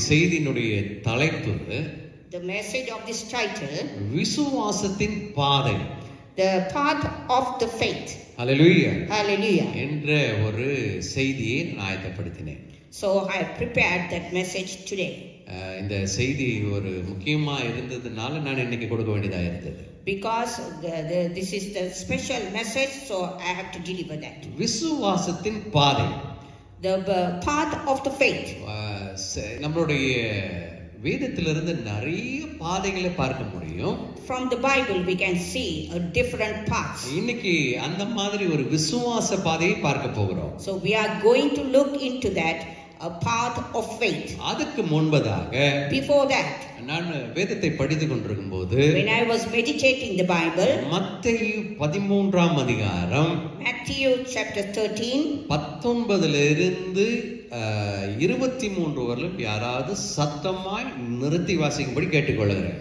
செய்தியினுடைய தலைப்பு The message of this title, விசுவாசத்தின் பாதை. The path of the faith. Hallelujah. Hallelujah. என்ற ஒரு செய்தியை நான் ஆயத்தப்படுத்தினேன். So I have prepared that message today. இந்த செய்தி ஒரு முக்கியமா இருந்ததுனால நான் இன்னைக்கு கொடுக்க வேண்டியதா இருந்தது. Because this is the special message, so I have to deliver that. விசுவாசத்தின் பாதை. The path of the faith. நம்மளுடைய வேதத்திலிருந்து நிறைய பாதைகளை பார்க்க முடியும். From the Bible we can see a different paths. இன்னைக்கு அந்த மாதிரி ஒரு விசுவாச பாதையை பார்க்க போகிறோம். So we are going to look into that, a path of faith. அதுக்கு முன்பதாக Before that, நான் வேதத்தை படித்துக் கொண்டிருக்கும் போது when I was meditating the Bible, மத்தேயு 13ஆம் அதிகாரம் Matthew chapter 13, 19 23 வரலும் யாராவது சத்தமாய் நிறுத்தி வாசிக்கும்படி கேட்டுக்கொள்கிறேன்.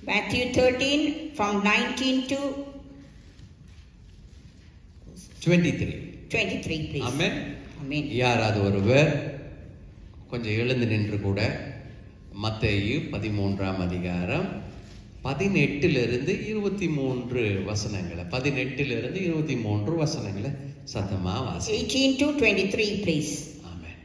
Matthew 13 from 19 to 23, please. Amen. Amen. யாராவது ஒருவர் கொஞ்சம் எழுந்து நின்று கூட மத்தேயு 13ஆம் அதிகாரம் 18 23 வசனங்களை 18 23 வசனங்களை சத்தமா வாசி. 18 to 23, please. ஆமென்.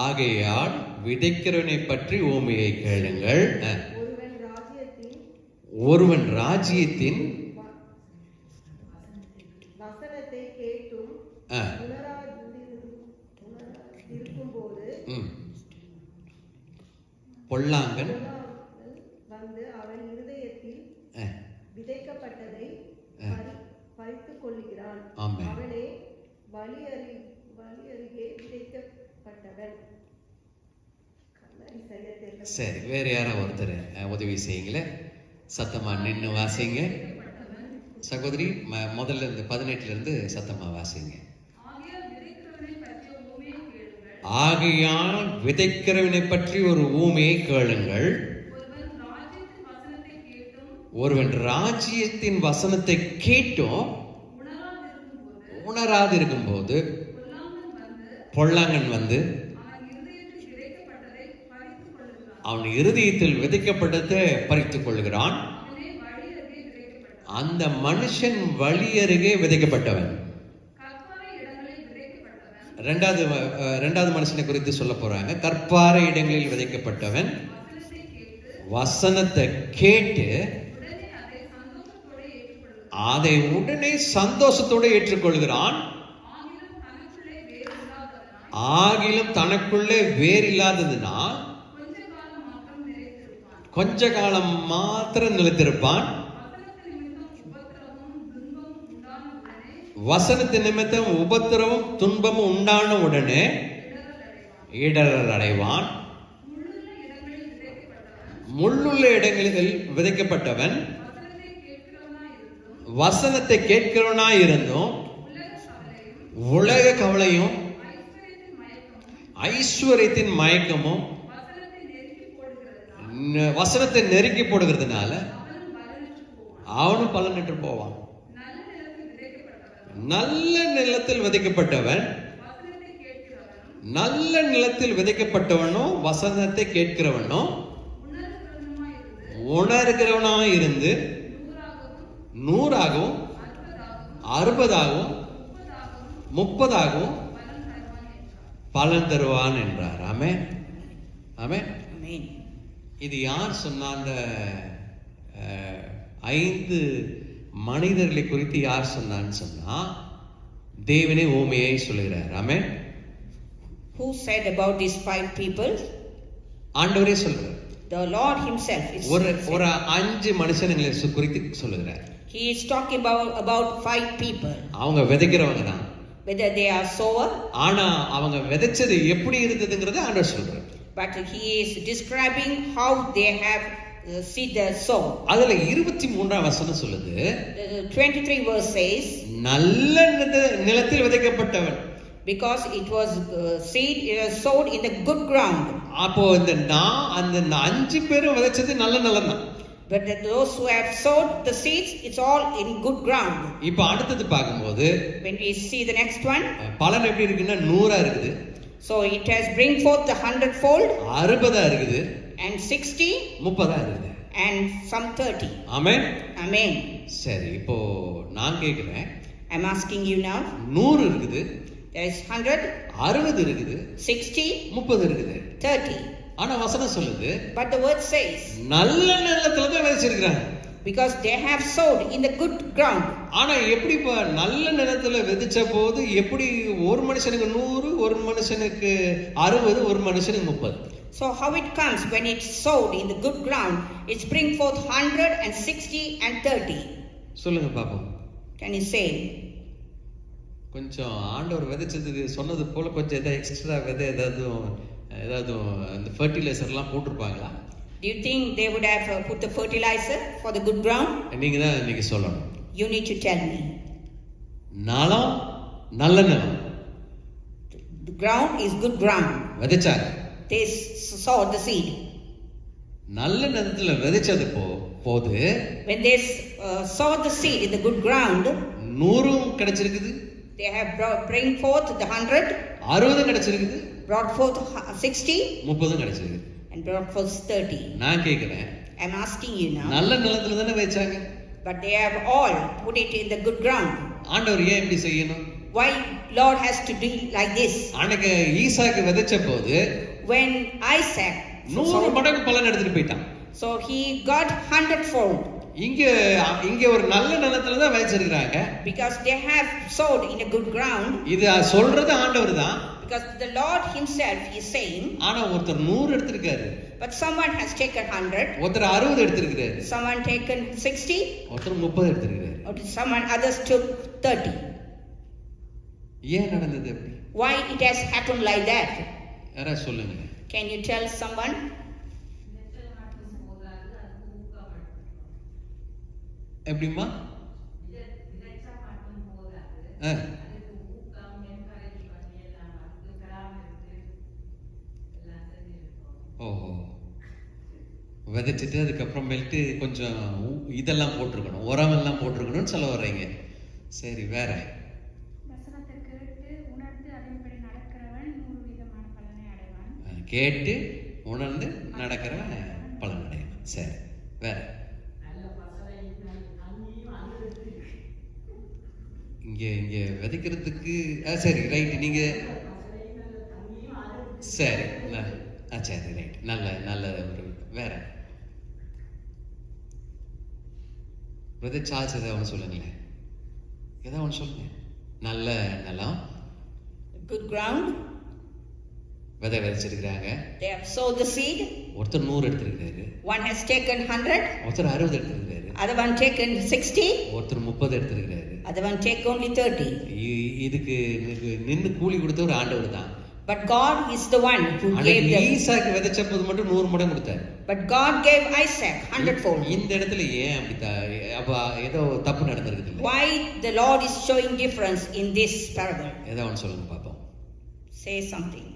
ஆகையால் விசுவாசிக்கிறவனை விதைக்கிறவனை பற்றி உவமையை கேளுங்கள். ஒருவன் ராஜ்யத்தின் வசனத்தை கேட்டும் உணராதிருக்கும்போது பொல்லாங்கன் வந்து அவன் இருதயத்தில் விதைக்கப்பட்டதை பறித்துக் கொள்ளுகிறான். அவனே வழி அருகே விதைக்கப்பட்டவன். சரி, வேற யாரா ஒருத்தர் உதவி செய்யுங்களே. சத்தமா நின்று வாசிங்க. சகோதரி முதல்ல இருந்து 18 சத்தமா வாசிங்க. ஆகையால் விதைக்கிறவனை பற்றி ஒரு ஊமையை கேளுங்கள். ஒருவன் ராஜ்யத்தின் வசனத்தை கேட்டும் உணராதிருக்கும் போது பொல்லாங்கன் வந்து அவன் இருதயத்தில் விதைக்கப்பட்டதை பறித்துக் கொள்கிறான். அந்த மனுஷன் வழி அருகே விதைக்கப்பட்டவன். இரண்டாவது மனுஷனை குறித்து சொல்ல போறாங்க. கற்பாறை இடங்களில் விதைக்கப்பட்டவன் வசனத்தை கேட்டு அதை உடனே சந்தோஷத்தோடு ஏற்றுக்கொள்கிறான். ஆகிலும் தனக்குள்ளே வேர் இல்லாததுனா கொஞ்ச காலம் மாத்திரம் நிலைத்திருப்பான். வசனத்தின் நிமித்தம் உபத்திரவும் துன்பமும் உண்டான உடனே இடரல் அடைவான். முள்ளுள்ள இடங்களில் விதைக்கப்பட்டவன் வசனத்தை கேட்கிறவனாய் இருந்தும் உலக கவலையும் ஐஸ்வர்யத்தின் மயக்கமும் வசனத்தை நெருக்கி போடுகிறதுனால அவனும் பலனற்று போவான். நல்ல நிலத்தில் விதைக்கப்பட்டவன் நல்ல நிலத்தில் விதைக்கப்பட்டவனும் வசனத்தை கேட்கிறவனும் உணர்கிறவனாக இருந்து 100ஆகவும் 60ஆகவும் 30ஆகவும் பலன் தருவான் என்றார். ஆமென். ஆமென். இது யார் சொன்ன? அந்த 5 மனிதர்களை குறித்து யார் சொன்னான்னு சொன்னா தேவனே உவமையை சொல்லுகிறார். ஆமென். Who said about these 5 people? ஆண்டவரே சொல்றார். The Lord himself is ஒரு 5 மனுஷங்களை குறித்து சொல்லுகிறார். He is talking about 5 people. அவங்க விதைக்கிறவங்க தான். Whether they are sower, ஆனா அவங்க விதைச்சது எப்படி இருந்ததுங்கறத ஆண்டவர் சொல்றார். But he is describing how they have seed the sow. அதுல 23ஆம் வசனம் சொல்லுது. 23 verse says, நல்ல நிலத்தில் விதைக்கப்பட்டவன். Because it was seed sowed in the good ground. அப்போ அந்த 5 பேரும் விதைச்சது நல்ல நிலம் தான். But that those who have sowed the seeds, it's all in good ground. இப்போ அடுத்தது பார்க்கும்போது When we see the next one, பலன் எப்படி இருக்குன்னா 100 இருக்குது, so it has bring forth the 100-fold 60 இருக்குது, and 60 30 இருக்குது. and some 30. ஆமென். Amen. சரி, இப்போ நான் கேட்கிறேன், I'm asking you now. 100 இருக்குது, There is 100, 60 இருக்குது, 60, 30 இருக்குது. 30. ஆனா வசனம் சொல்லுது But the word says, நல்ல நிலத்துல தான் விதைச்சிருக்கிறாங்க. because they have sowed in the good ground. ஆனா எப்படி நல்ல நிலத்துல விதைச்ச போது எப்படி ஒரு மனுஷனுக்கு 100, ஒரு மனுஷனுக்கு 60, ஒரு மனுஷனுக்கு 30? So how it comes when it's sowed in the good ground, it's bring forth 100 and 60 and 30. சொல்லுங்க பாப்போம். Can you say? கொஞ்சம் ஆண்டவர் விதைச்சதுக்கு சொன்னது போல கொஞ்சம் ஏதாவது எக்ஸ்ட்ரா விதை ஏதாவது அந்த ஃபர்டிலைசர்லாம் போட்டிருப்பாங்களா? Do you think they would have put the fertilizer for the good ground? நீங்க தான் இன்னைக்கு சொல்லணும். You need to tell me. நிலம் நல்ல நிலம். The ground is good ground. விதைச்சாங்க. They sowed the seed. நல்ல நிலத்துல விதைச்சது போது When they sowed the seed in the good ground, 100 கிடைச்சிருக்குது, they have bring forth the 100, 60 கிடைச்சிருக்குது, brought forth 60, 30 கிடைச்சிருக்குது. and brought forth 30. நான் கேட்கிறேன், I'm asking you now. நல்ல நிலத்துல தானே வச்சாங்க, But they have all put it in the good ground. ஆண்டவர் ஏன் இப்படி செய்யணும்? Why Lord has to do like this? அன்னைக்கு ஈசாக்கு விதைச்ச போது When Isaac 100 மடங்கு பலன் எடுத்துட்டு போயிட்டான். so he got 100-fold. இங்க ஒரு நல்ல நிலத்துல தான் வச்சிருக்காங்க. Because they have sowed in a good ground. இது சொல்றது ஆண்டவர் தான். Because the Lord himself is saying. ஆனா ஒருத்தர் 100 எடுத்திருக்காரு. But someone has taken 100. ஒருத்தர் 60 எடுத்திருக்காரு. Someone taken 60. ஒருத்தர் 30 எடுத்திருக்காரு. Or someone others took 30. ஏன் நடந்தது அப்படி? Why it has happened like that? யாரா சொல்லுங்க. Can you tell someone? எப்படிமா? ஓஹோ, விதைச்சிட்டு அதுக்கப்புறமேல்ட்டு கொஞ்சம் இதெல்லாம் போட்டிருக்கணும், உரமெல்லாம் போட்டிருக்கணும்னு சொல்ல வர்றீங்க. சரி, வேற? கேட்டு உணர்ந்து நடக்கிறவன் பலன் அடைவான். சரி, வேற? இங்க விதைக்கிறதுக்கு சரி, ரைட். நீங்க சரி, சரி, ரைட். நல்ல ஒரு வேற விதைச்சாச்சு ஏதாவது ஒன்று சொல்லுங்களேன். ஏதாவது ஒன்று சொல்லுங்க. நல்ல நிலம், good ground. விதை விதைச்சிருக்கிறாங்க. They have sowed the seed. ஒருத்தர் 100 எடுத்திருக்காரு. One has taken 100. ஒருத்தர் 60 எடுத்திருக்காரு. Other one taken 60. ஒருத்தர் 30 எடுத்திருக்காரு. Other one take only 30. இதுக்கு நின்னு கூலி கொடுத்த ஒரு ஆண்டவர் தான். But God is the one who gave them. ஈசாக்கு விதைச்ச போது மட்டும் 100 மடங்கு கொடுத்தாரு. But God gave Isaac 100-fold. இந்த இடத்துல ஏன் அப்படி அப்ப ஏதோ தப்பு நடந்திருக்குது? Why the Lord is showing difference in this parable? ஏதோ ஒன்று சொல்லுங்க பாப்போம். Say something.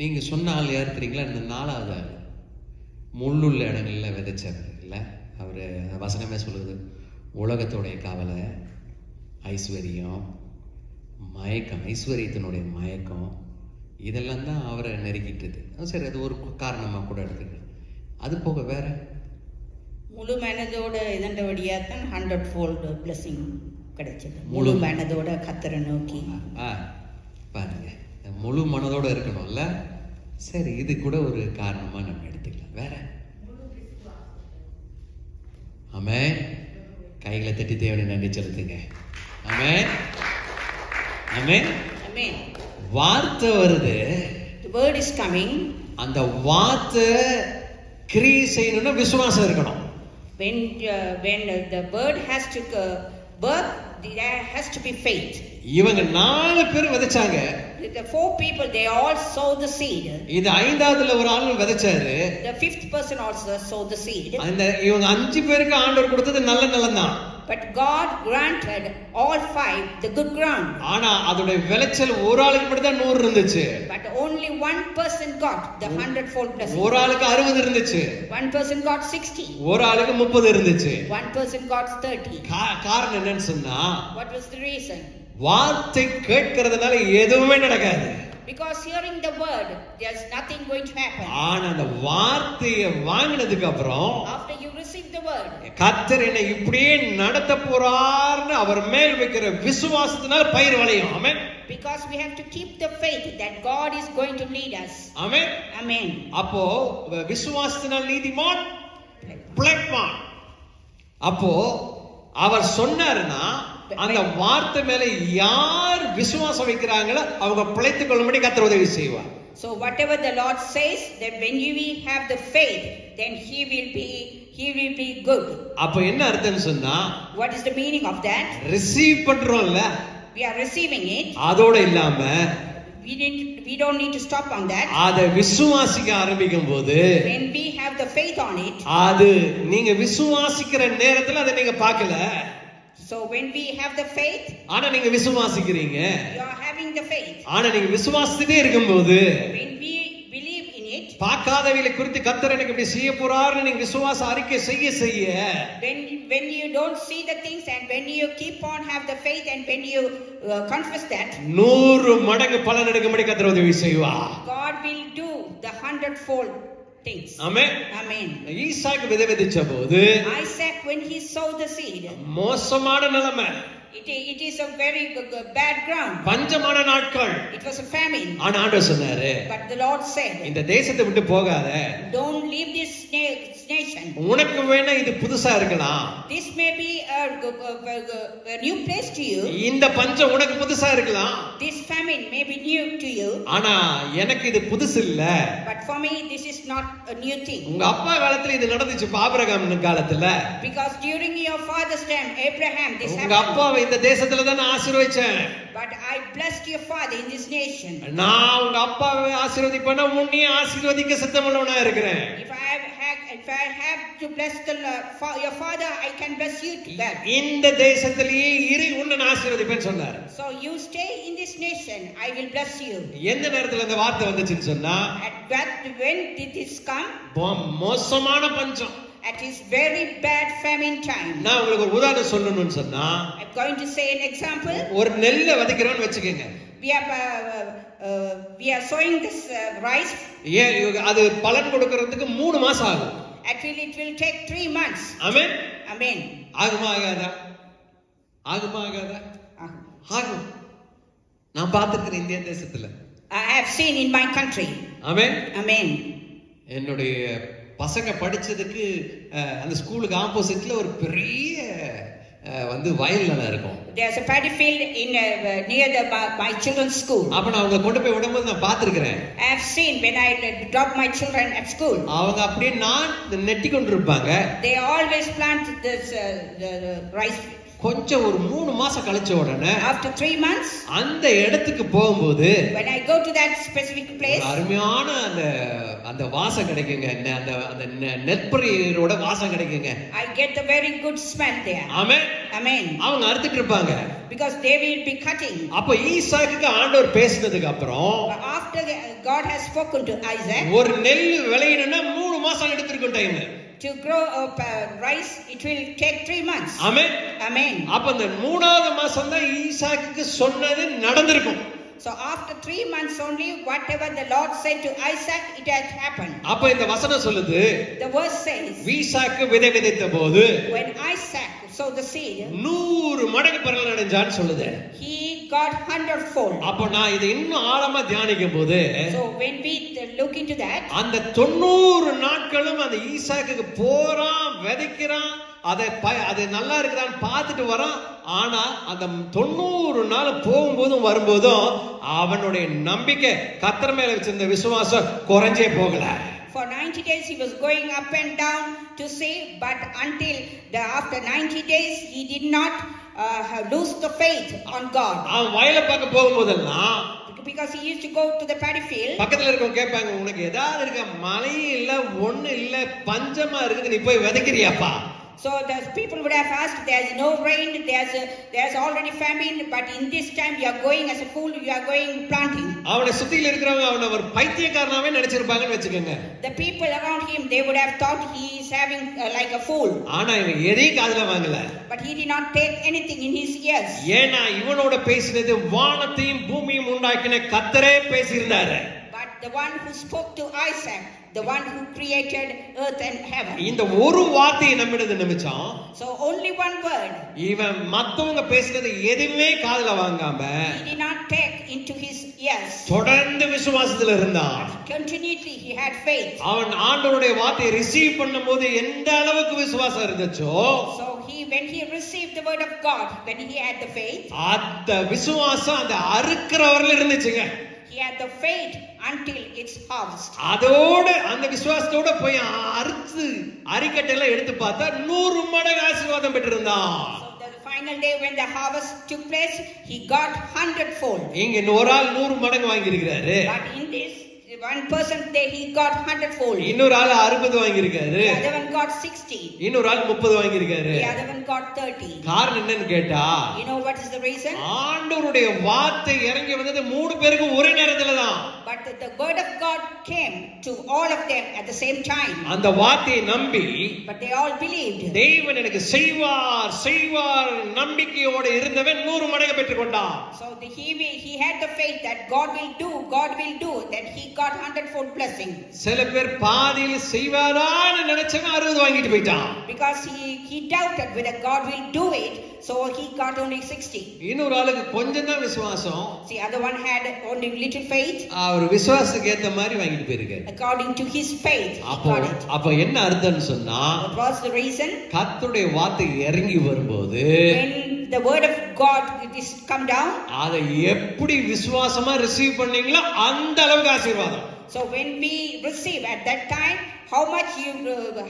நீங்க சொன்ன ஆள் யார் தெரியுங்களா? இந்த 4வது ஆள் முள்ளுள்ள இடங்கள்ல விதைச்சவர் இல்ல. அவரு வசனமே சொல்லுது, உலகத்துடைய கவலை, ஐஸ்வர்யம், மயக்கம், ஐஸ்வர்யத்தினுடைய மயக்கம், இதெல்லாம் தான் அவரை நெருக்கிட்டது. சரி, அது ஒரு காரணமாக கூட எடுத்துக்கலாம். அது போக வேற முழு மனதோட இதண்டபடியாக தான் 100-fold blessing கிடைச்சது. முழு மனதோட கர்த்தரை நோக்கி பாருங்க, முழு மனதோட இருக்கணும்ல. சரி, இது கூட ஒரு காரணமா நம்ம எடுத்துக்கலாம். வேற? ஆமென். கைகளை தட்டி தேவனை நன்றி செலுத்துங்க. ஆமென், ஆமென். Amen. வார்த்தை வருது, The word is coming. அந்த வார்த்தை கிரியை செய்யணும்னா விசுவாசம் இருக்கணும். When the word has to work, there has to be faith. இவங்க 4 பேர் விதைச்சாங்க. The 4 people, they all sowed the seed. இது 5ஆவதுல ஒரு ஆள் விதைச்சாரு. The 5th person also sowed the seed. அந்த இவங்க 5 பேருக்கு ஆண்டவர் கொடுத்தது நல்ல நிலம்தான். But God granted all 5 the good ground. ஆனா அதோட விளைச்சல் ஒரு ஆளுக்கு மட்டும் தான் 100 இருந்துச்சு. But only one person got the 100-fold blessing. ஒரு ஆளுக்கு 60 இருந்துச்சு. One person got 60. ஒரு ஆளுக்கு 30 இருந்துச்சு. One person got 30. காரணம் என்னன்னு சொன்னா, What was the reason? வார்த்தை கேட்கிறதுனால எதுவுமே நடக்காது. Because hearing the word, there's nothing going to happen. ஆனா அந்த வார்த்தையை வாங்கினதுக்கு அப்புறம், After you receive the word, கர்த்தர் என்னை இப்படியே நடத்த போறார்னு அவர் மேல் வைக்கிற விசுவாசத்தினால பயிர் விளையும். ஆமென். because we have to keep the faith that God is going to lead us. Amen. Amen. அப்போ விசுவாசத்தினால் நீதிமான் பிழைப்பான். அப்போ அவர் சொன்னாருன்னா அந்த வார்த்தை மேல யார் விசுவாசம் வைக்கிறாங்களோ அவங்க பிழைத்துக் கொள்ளும்படி கர்த்தர் உதவி செய்வார். So whatever the Lord says, that when we have the faith, then he will be good. அப்ப என்ன அர்த்தம்னு சொன்னா, What is the meaning of that? Receive பண்றோம்ல, We are receiving it. அதோட இல்லாம We don't need to stop on that. அதை விசுவாசிக்க ஆரம்பிக்கும் போது, When we have the faith on it, அது நீங்க விசுவாசிக்கிற நேரத்துல அதை நீங்க பார்க்கல. so when we have the faith, ஆனா நீங்க விசுவாசிக்கிறீங்க. you are having the faith. ஆனா நீங்க விசுவாசிட்டே இருக்கும்போது, When we believe in it, பார்க்காதவைகளை குறித்து கர்த்தர் எனக்கு இப்படி செய்ய போறாருன்னு நீங்க விசுவாச அறிக்கை செய்ய when you don't see the things, and when you keep on have the faith, and when you confess that, 100 மடங்கு பலன் எடுக்கும்படி கர்த்தர் உதவி செய்வார். God will do the 100-fold things. Amen. Amen. ஈசாக்கு விதைச்ச போது Isaac, when he sowed the seed, மோசமான நிலைமை, it is a very bad ground. பஞ்சமான நாட்கள். It was a famine. ஆனா ஆண்டவர் சொன்னாரு, But the Lord said, இந்த தேசத்தை விட்டு போகாத. don't leave this nation. உனக்கு வேணா இது புதுசா இருக்கலாம். This may be a new place to you. இந்த பஞ்சம் உனக்கு புதுசா இருக்கலாம். This famine may be new to you. ஆனா எனக்கு இது புதுசு இல்ல. But for me, this is not a new thing. உங்க அப்பா காலத்துல இது நடந்துச்சு, ஆபிரகாம் காலத்துல. Because during your father's time, Abraham, this உங்க happened. அப்பாவை இந்த தேசத்துல தான் ஆசீர்வதிச்சேன். But I blessed your father in this nation. நான் உங்க அப்பாவை ஆசீர்வதிப்பேனா உன்னையும் ஆசீர்வதிக்க சித்தமுள்ளவனா இருக்கிறேன். If I have to bless your father, I can bless you to that. இந்த தேசத்திலேயே இரு, உன்னை நான் ஆசீர்வதிப்பேன்னு சொன்னார். So you stay in this nation, I will bless you. எந்த நேரத்துல அந்த வார்த்தை வந்துச்சுன்னு சொன்னா, When did this come? மோசமான பஞ்சம். At his very bad famine time. நான் உங்களுக்கு ஒரு உதாரணம் சொல்லணும்னு சொன்னா, I'm going to say an example. ஒரு நெல்லை விதைக்கிறோம்னு வெச்சுக்கங்க. We are sowing this rice. அது பலன் கொடுக்கிறதுக்கு 3 மாசம் ஆகும். Actually, it will take 3 months. Amen. Amen. ஆகுமா ஆகாதா? ஆகும். நான் பார்த்திருக்கிறேன் இந்திய தேசத்துல. I have seen in my country. Amen. Amen. என்னுடைய பசங்க படிச்சதுக்கு அந்த ஸ்கூலுக்கு ஆப்போசிட்ல ஒரு பெரிய வயல் நிலம் இருக்கும். There's a paddy field near my children's school. அப்ப நான் அவங்க கொண்டு போய் விடும்போது நான் பார்த்திருக்கிறேன். I have seen when I drop my children at school. அவங்க அப்படியே நான் நெட்டி கொண்டு இருப்பாங்க. They always plant this the rice. கொஞ்சம் ஒரு 3 மாசம் கழிச்ச உடனே, after 3 months, அந்த இடத்துக்கு போகும்போது, when I go to that specific place, அருமையான அந்த வாசம் கிடைக்குங்க. அந்த நெற்பயிரோட வாசம் கிடைக்குங்க. I get the very good smell there. Amen. Amen. அவங்க அறுத்துட்டு இருப்பாங்க. Because they will be cutting. அப்ப ஈசாக்குக்கு ஆண்டவர் பேசினதுக்கு அப்புறம், after God has spoken to Isaac, ஒரு நெல் விளையணும்னா 3 மாசம் எடுத்துக்கும் time. To grow up rice, it will take 3 months. Amen. Amen. அப்ப அந்த 3வது மாசம் தான் ஈசாக்குக்கு சொன்னது நடந்திருக்கும். So after 3 months only, whatever the Lord said to Isaac, it has happened. அப்ப இந்த வசனம் சொல்லுது, The verse says, ஈசாக்கு விதைத்த போது, when Isaac sowed the seed, 100 மடங்கு பலன் அடைஞ்சான்னு சொல்லுது. he got 100-fold. அப்ப நான் இதை இன்னும் ஆழமா தியானிக்கும் போது, So when we look into that, அந்த 90 நாட்களும் அந்த ஈசாக்குக்கு போறான், விதைக்கிறான், அது நல்லா இருக்குதான்னு பார்த்துட்டு வரான். ஆனா அந்த 90 நாள் போகும்போதும் வரும்போதும் அவனுடைய நம்பிக்கை கர்த்தர் மேல வச்சிருந்த விசுவாசம் குறைஞ்சே போகல. For 90 days he was going up and down to see, but until after 90 days he did not lose the faith on God. அவன் வயலை பார்க்க போகும்போதெல்லாம், because he used to go to the paddy field, பக்கத்துல இருக்கவங்க கேட்பாங்க, உனக்கு ஏதாவது இருக்க, மழையும் இல்ல ஒண்ணு இல்ல பஞ்சமா இருக்குது, நீ போய் விதைக்கிறியாப்பா? So the people would have asked, there's no rain, there's already famine, but in this time you are going as a fool, you are going planting. அவனை சுத்தியில இருக்கிறவங்க அவனை ஒரு பைத்தியக்காரனாவே நினைச்சிருப்பாங்கன்னு வெச்சுக்கங்க. The people around him, they would have thought he is having like a fool. ஆனா இவன் எதையும் காதுல வாங்கல. But he did not take anything in his ears. ஏனா இவனோட பேசினது வானத்தையும் பூமியையும் உண்டாக்கின கர்த்தரே பேசியிருந்தாரு. But the one who spoke to Isaac, the one who created earth and heaven. இந்த ஒரு வார்த்தையை நம்மிடது நிமிச்சம். So only one word. இவன் மத்தவங்க பேசினது எதுவுமே காதுல வாங்காம he did not take into his ears. தொடர்ந்து விசுவாசத்துல இருந்தான். Continually he had faith. அவன் ஆண்டவருடைய வார்த்தையை ரிசீவ் பண்ணும்போது எந்த அளவுக்கு விசுவாசம் இருந்துச்சோ, so when he received the word of God, when he had the faith, அந்த விசுவாசம் அந்த அறுக்கிறவர்ல இருந்துச்சுங்க. he had the faith until its harvest. அதோட அந்த விசுவாசத்தோட போய் அறுத்து அரிக்கட்டையில எடுத்து பார்த்தா 100 மடங்கு ஆசீர்வாதம் பெற்றிருந்தான். So the final day when the harvest took place, he got 100-fold. இங்க ஒரு ஆள் 100 மடங்கு வாங்கி இருக்காரு. But in this one person there he got 100-fold. இன்னொரு ஆள் 60 வாங்கி இருக்காரு. The other one got 60. இன்னொரு ஆள் 30 வாங்கி இருக்காரு. The other one got 30. காரணம் என்னன்னு கேட்டா, you know what is the reason? ஆண்டவருடைய வார்த்தை இறங்கி வந்தது 3 பேருக்கும் ஒரே நேரத்துல தான். But the word of God came to all of them at the same time. அந்த வார்த்தையை நம்பி, but they all believed. தேவன் எனக்கு செய்வார் செய்வார் நம்பிக்கையோட இருந்தவன் 100 மடங்கு பெற்றுக்கொண்டான். So he had the faith that God will do, that he got 100-fold blessing. சில பேர் பாதியில செய்வாரான்னு நினைச்சவன் 60 வாங்கிட்டு போயிட்டான். Because he doubted whether God will do it, so he got only 60. இன்னொரு ஆளுக்கு கொஞ்சம் தான் விசுவாசம். The other one had only little faith. அவர் விசுவாசத்துக்கு ஏத்த மாதிரி வாங்கிட்டு போயிருக்காரு. According to his faith he got it. அப்ப என்ன அர்த்தம்னு சொன்னா, what was the reason? கர்த்தருடைய வார்த்தை இறங்கி வரும்போது, when the word of God is come down, அதை எப்படி விசுவாசமா ரிசீவ் பண்ணீங்களோ அந்த அளவுக்கு ஆசீர்வாதம். so when we receive at that time, how much you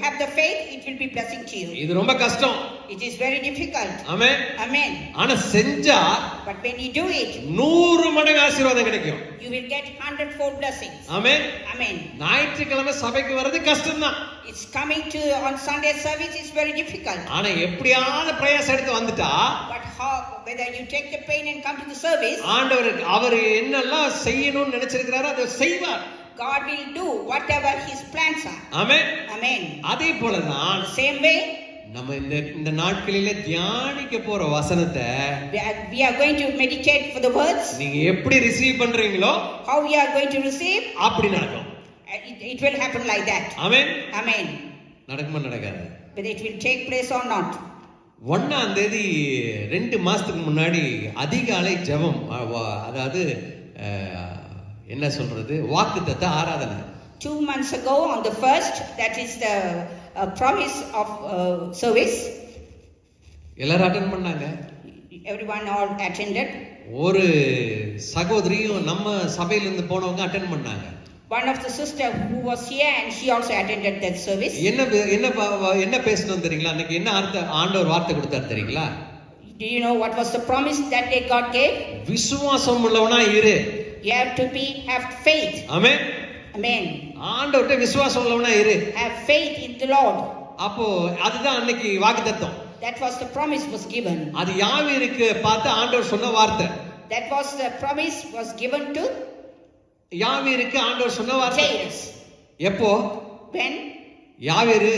have the faith, it will be blessing to you. இது ரொம்ப கஷ்டம். It is very difficult. Amen. Amen. ஆனா செஞ்சா, but when you do it, 100 மடங்கு ஆசீர்வாதம் கிடைக்கும். you will get 100-fold blessings. Amen. Amen. ஞாயிற்றுக்கிழமை சபைக்கு வர்றது கஷ்டம் தான். It's coming to on Sunday service is very difficult. ஆனா எப்படியாவது பிரயாசம் எடுத்து வந்துட்டா, but how, whether you take the pain and come to the service, ஆண்டவர் அவர் என்னெல்லாம் செய்யணும்னு நினைச்சிருக்கிறாரோ அதை செய்வார். God will do whatever his plans are. Amen. Amen. அதே போலதான் same way நம்ம இந்த நாட்களிலே தியானிக்க போற வசனத்தை we are going to meditate for the words. நீங்க எப்படி ரிசீவ் பண்றீங்களோ, how we are going to receive, அப்படி நடக்கும். it will happen like that. Amen. Amen. நடக்குமா நடக்காது? whether it will take place or not. 1ஆம் தேதி 2 மாசத்துக்கு முன்னாடி அதிகாலை ஜெபம், அதாவது என்ன சொல்றது, வாக்குத்தத்த ஆராதனை. 2 months ago on the 1st, that is the promise of service. எல்லாரும் அட்டெண்ட் பண்ணாங்க. everyone all attended. ஒரு சகோதரியும் நம்ம சபையில இருந்து போனவங்க அட்டெண்ட் பண்ணாங்க. one of the sister who was here and she also attended that service. என்ன பேசணும் தெரியுங்களா? அன்னைக்கு என்ன ஆண்டவர் வார்த்தை கொடுத்தார் தெரியுங்களா? do you know what was the promise that day God gave? விசுவாசம் உள்ளவனா இரு. you have to have faith. Amen. Amen. ஆண்டவர்ட்ட விசுவாசம் உள்ளவனா இரு. have faith in the Lord. அப்போ அதுதான் அன்னைக்கு வாக்குத்தத்தம். that was the promise was given. அது யாவீருக்கு பார்த்து ஆண்டவர் சொன்ன வார்த்தை. that was the promise was given to யாவீருக்கு ஆண்டவர் சொன்ன வார்த்தை. Jairus. எப்போ? when யாவீரு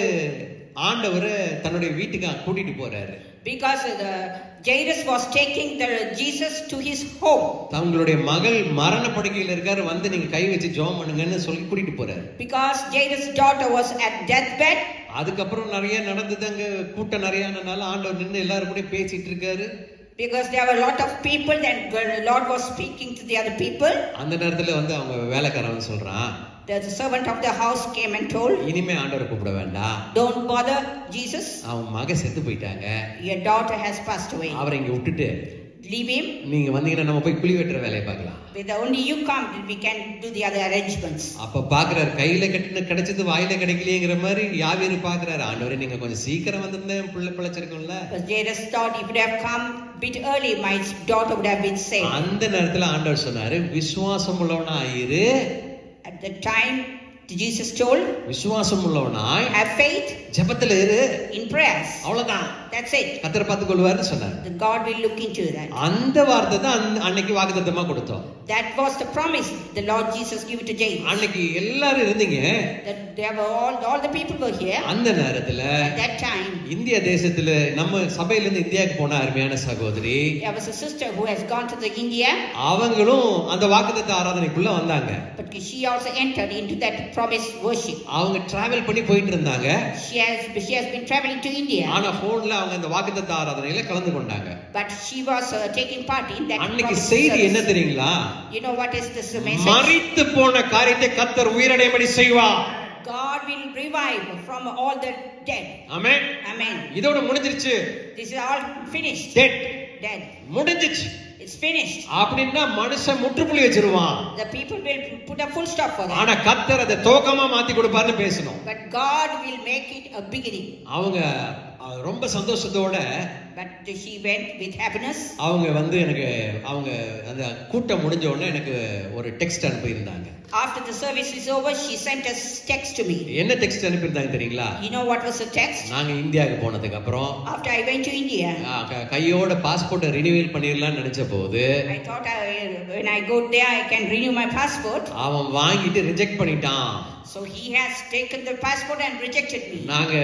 ஆண்டவர் தன்னுடைய வீட்டுக்கு கூட்டிட்டு போறாரு. because Jairus was taking Jesus to his home. தங்களுடைய மகள் மரண படுக்கையில இருக்காரு, வந்து நீங்க கை வச்சு ஜெபம் பண்ணுங்கன்னு சொல்லி கூட்டிட்டு போறாரு. because Jairus' daughter was at deathbed. அதுக்கப்புறம் நிறைய நடந்தது, அங்க கூட்டம் நிறையானனால ஆண்டவர் நின்னு எல்லாரும் கூட பேசிட்டு இருக்காரு. because there were a lot of people and the Lord was speaking to the other people. அந்த நேரத்துல வந்து அவங்க வேலைக்காரன் சொல்றான், The servant of the house came and told, இனிமே ஆண்டவரை கூப்பிட வேண்டாம், don't bother Jesus, அவன் மக செத்து போயிட்டாங்க, your daughter has passed away. அவரை இங்க விட்டுட்டு Leave him. நீங்க வந்தீங்கன்னா நம்ம போய் குழி வெட்டுற வேலையை பார்க்கலாம். With only you come, we can do the other arrangements. அப்ப பாக்குறாரு, கையில கட்டின கிடைச்சது வாயில கிடைக்கலையேங்கிற மாதிரி யாவீரு பாக்குறாரு. ஆண்டவரே நீங்க கொஞ்சம் சீக்கிரம் வந்திருந்தேன், பிள்ளை பிழைச்சிருக்கும்ல. But Jairus thought if it have come bit early, my daughter would have been saved. அந்த நேரத்துல ஆண்டவர் சொன்னாரு, விசுவாசம் உள்ளவனாய் இரு. At the time Jesus told, விசுவாசம் உள்ளவனாய், have faith, ஜெபத்துல இரு, in prayers. அவ்வளவுதான், that's it. கர்த்தர் பார்த்து கொள்வார்னு சொன்னார். The God will look into that. அந்த வார்த்தை தான் அன்னைக்கு வாக்குத்தத்தமா கொடுத்தோம். That was the promise the Lord Jesus gave to Jairus. அன்னைக்கு எல்லாரும் இருந்தீங்க, That there were all the people were here. அந்த நேரத்துல At that time இந்திய தேசத்துல நம்ம சபையில இருந்து இந்தியாவுக்கு போன அருமையான சகோதரி, there was a sister who has gone to the India, அவங்களும் அந்த வாக்குத்தத்த ஆராதனைக்குள்ள வந்தாங்க. but she also entered into that promise worship. அவங்க டிராவல் பண்ணி போயிட்டு இருந்தாங்க. She has been traveling to India. ஆனா போன்ல அவங்க அந்த வாக்குத்தத்த ஆராதனையில கலந்து கொண்டாங்க. But she was taking part in that. அன்னைக்கு செய்தி என்ன தெரியுங்களா? You know what is this message? மரித்து போன காரியத்தை கர்த்தர் உயிரடையும்படி செய்வார். God will revive from all the dead. Amen. Amen. இதோட முடிஞ்சிருச்சு. This is all finished. Dead. முடிஞ்சிச்சு. It's finished. அப்படின்னா மனுஷன் முற்றுப்புள்ளி வச்சிருவான். The people will put a full stop for that. ஆனா கர்த்தர் அதை துவக்கமா மாத்தி கொடுப்பார்னு பேசணும். But God will make it a beginning. அவங்க ரொம்ப சந்தோஷத்தோட, But she went with happiness. அவங்க எனக்கு அவங்க அந்த கூட்டம் முடிஞ்ச உடனே எனக்கு ஒரு டெக்ஸ்ட் அனுப்பி இருந்தாங்க. After the service is over, she sent a text to me. என்ன டெக்ஸ்ட் அனுப்பி இருந்தாங்க தெரியுங்களா? You know what was the text? நாங்க இந்தியாவுக்கு போனதுக்கு அப்புறம் After I went to India, கையோட பாஸ்போர்ட்டை ரினியூவல் பண்ணிரலாம்னு நினைச்ச போது, I thought when I go there I can renew my passport. அவன் வாங்கிட்டு ரிஜெக்ட் பண்ணிட்டான். So he has taken the passport and rejected me. நாங்க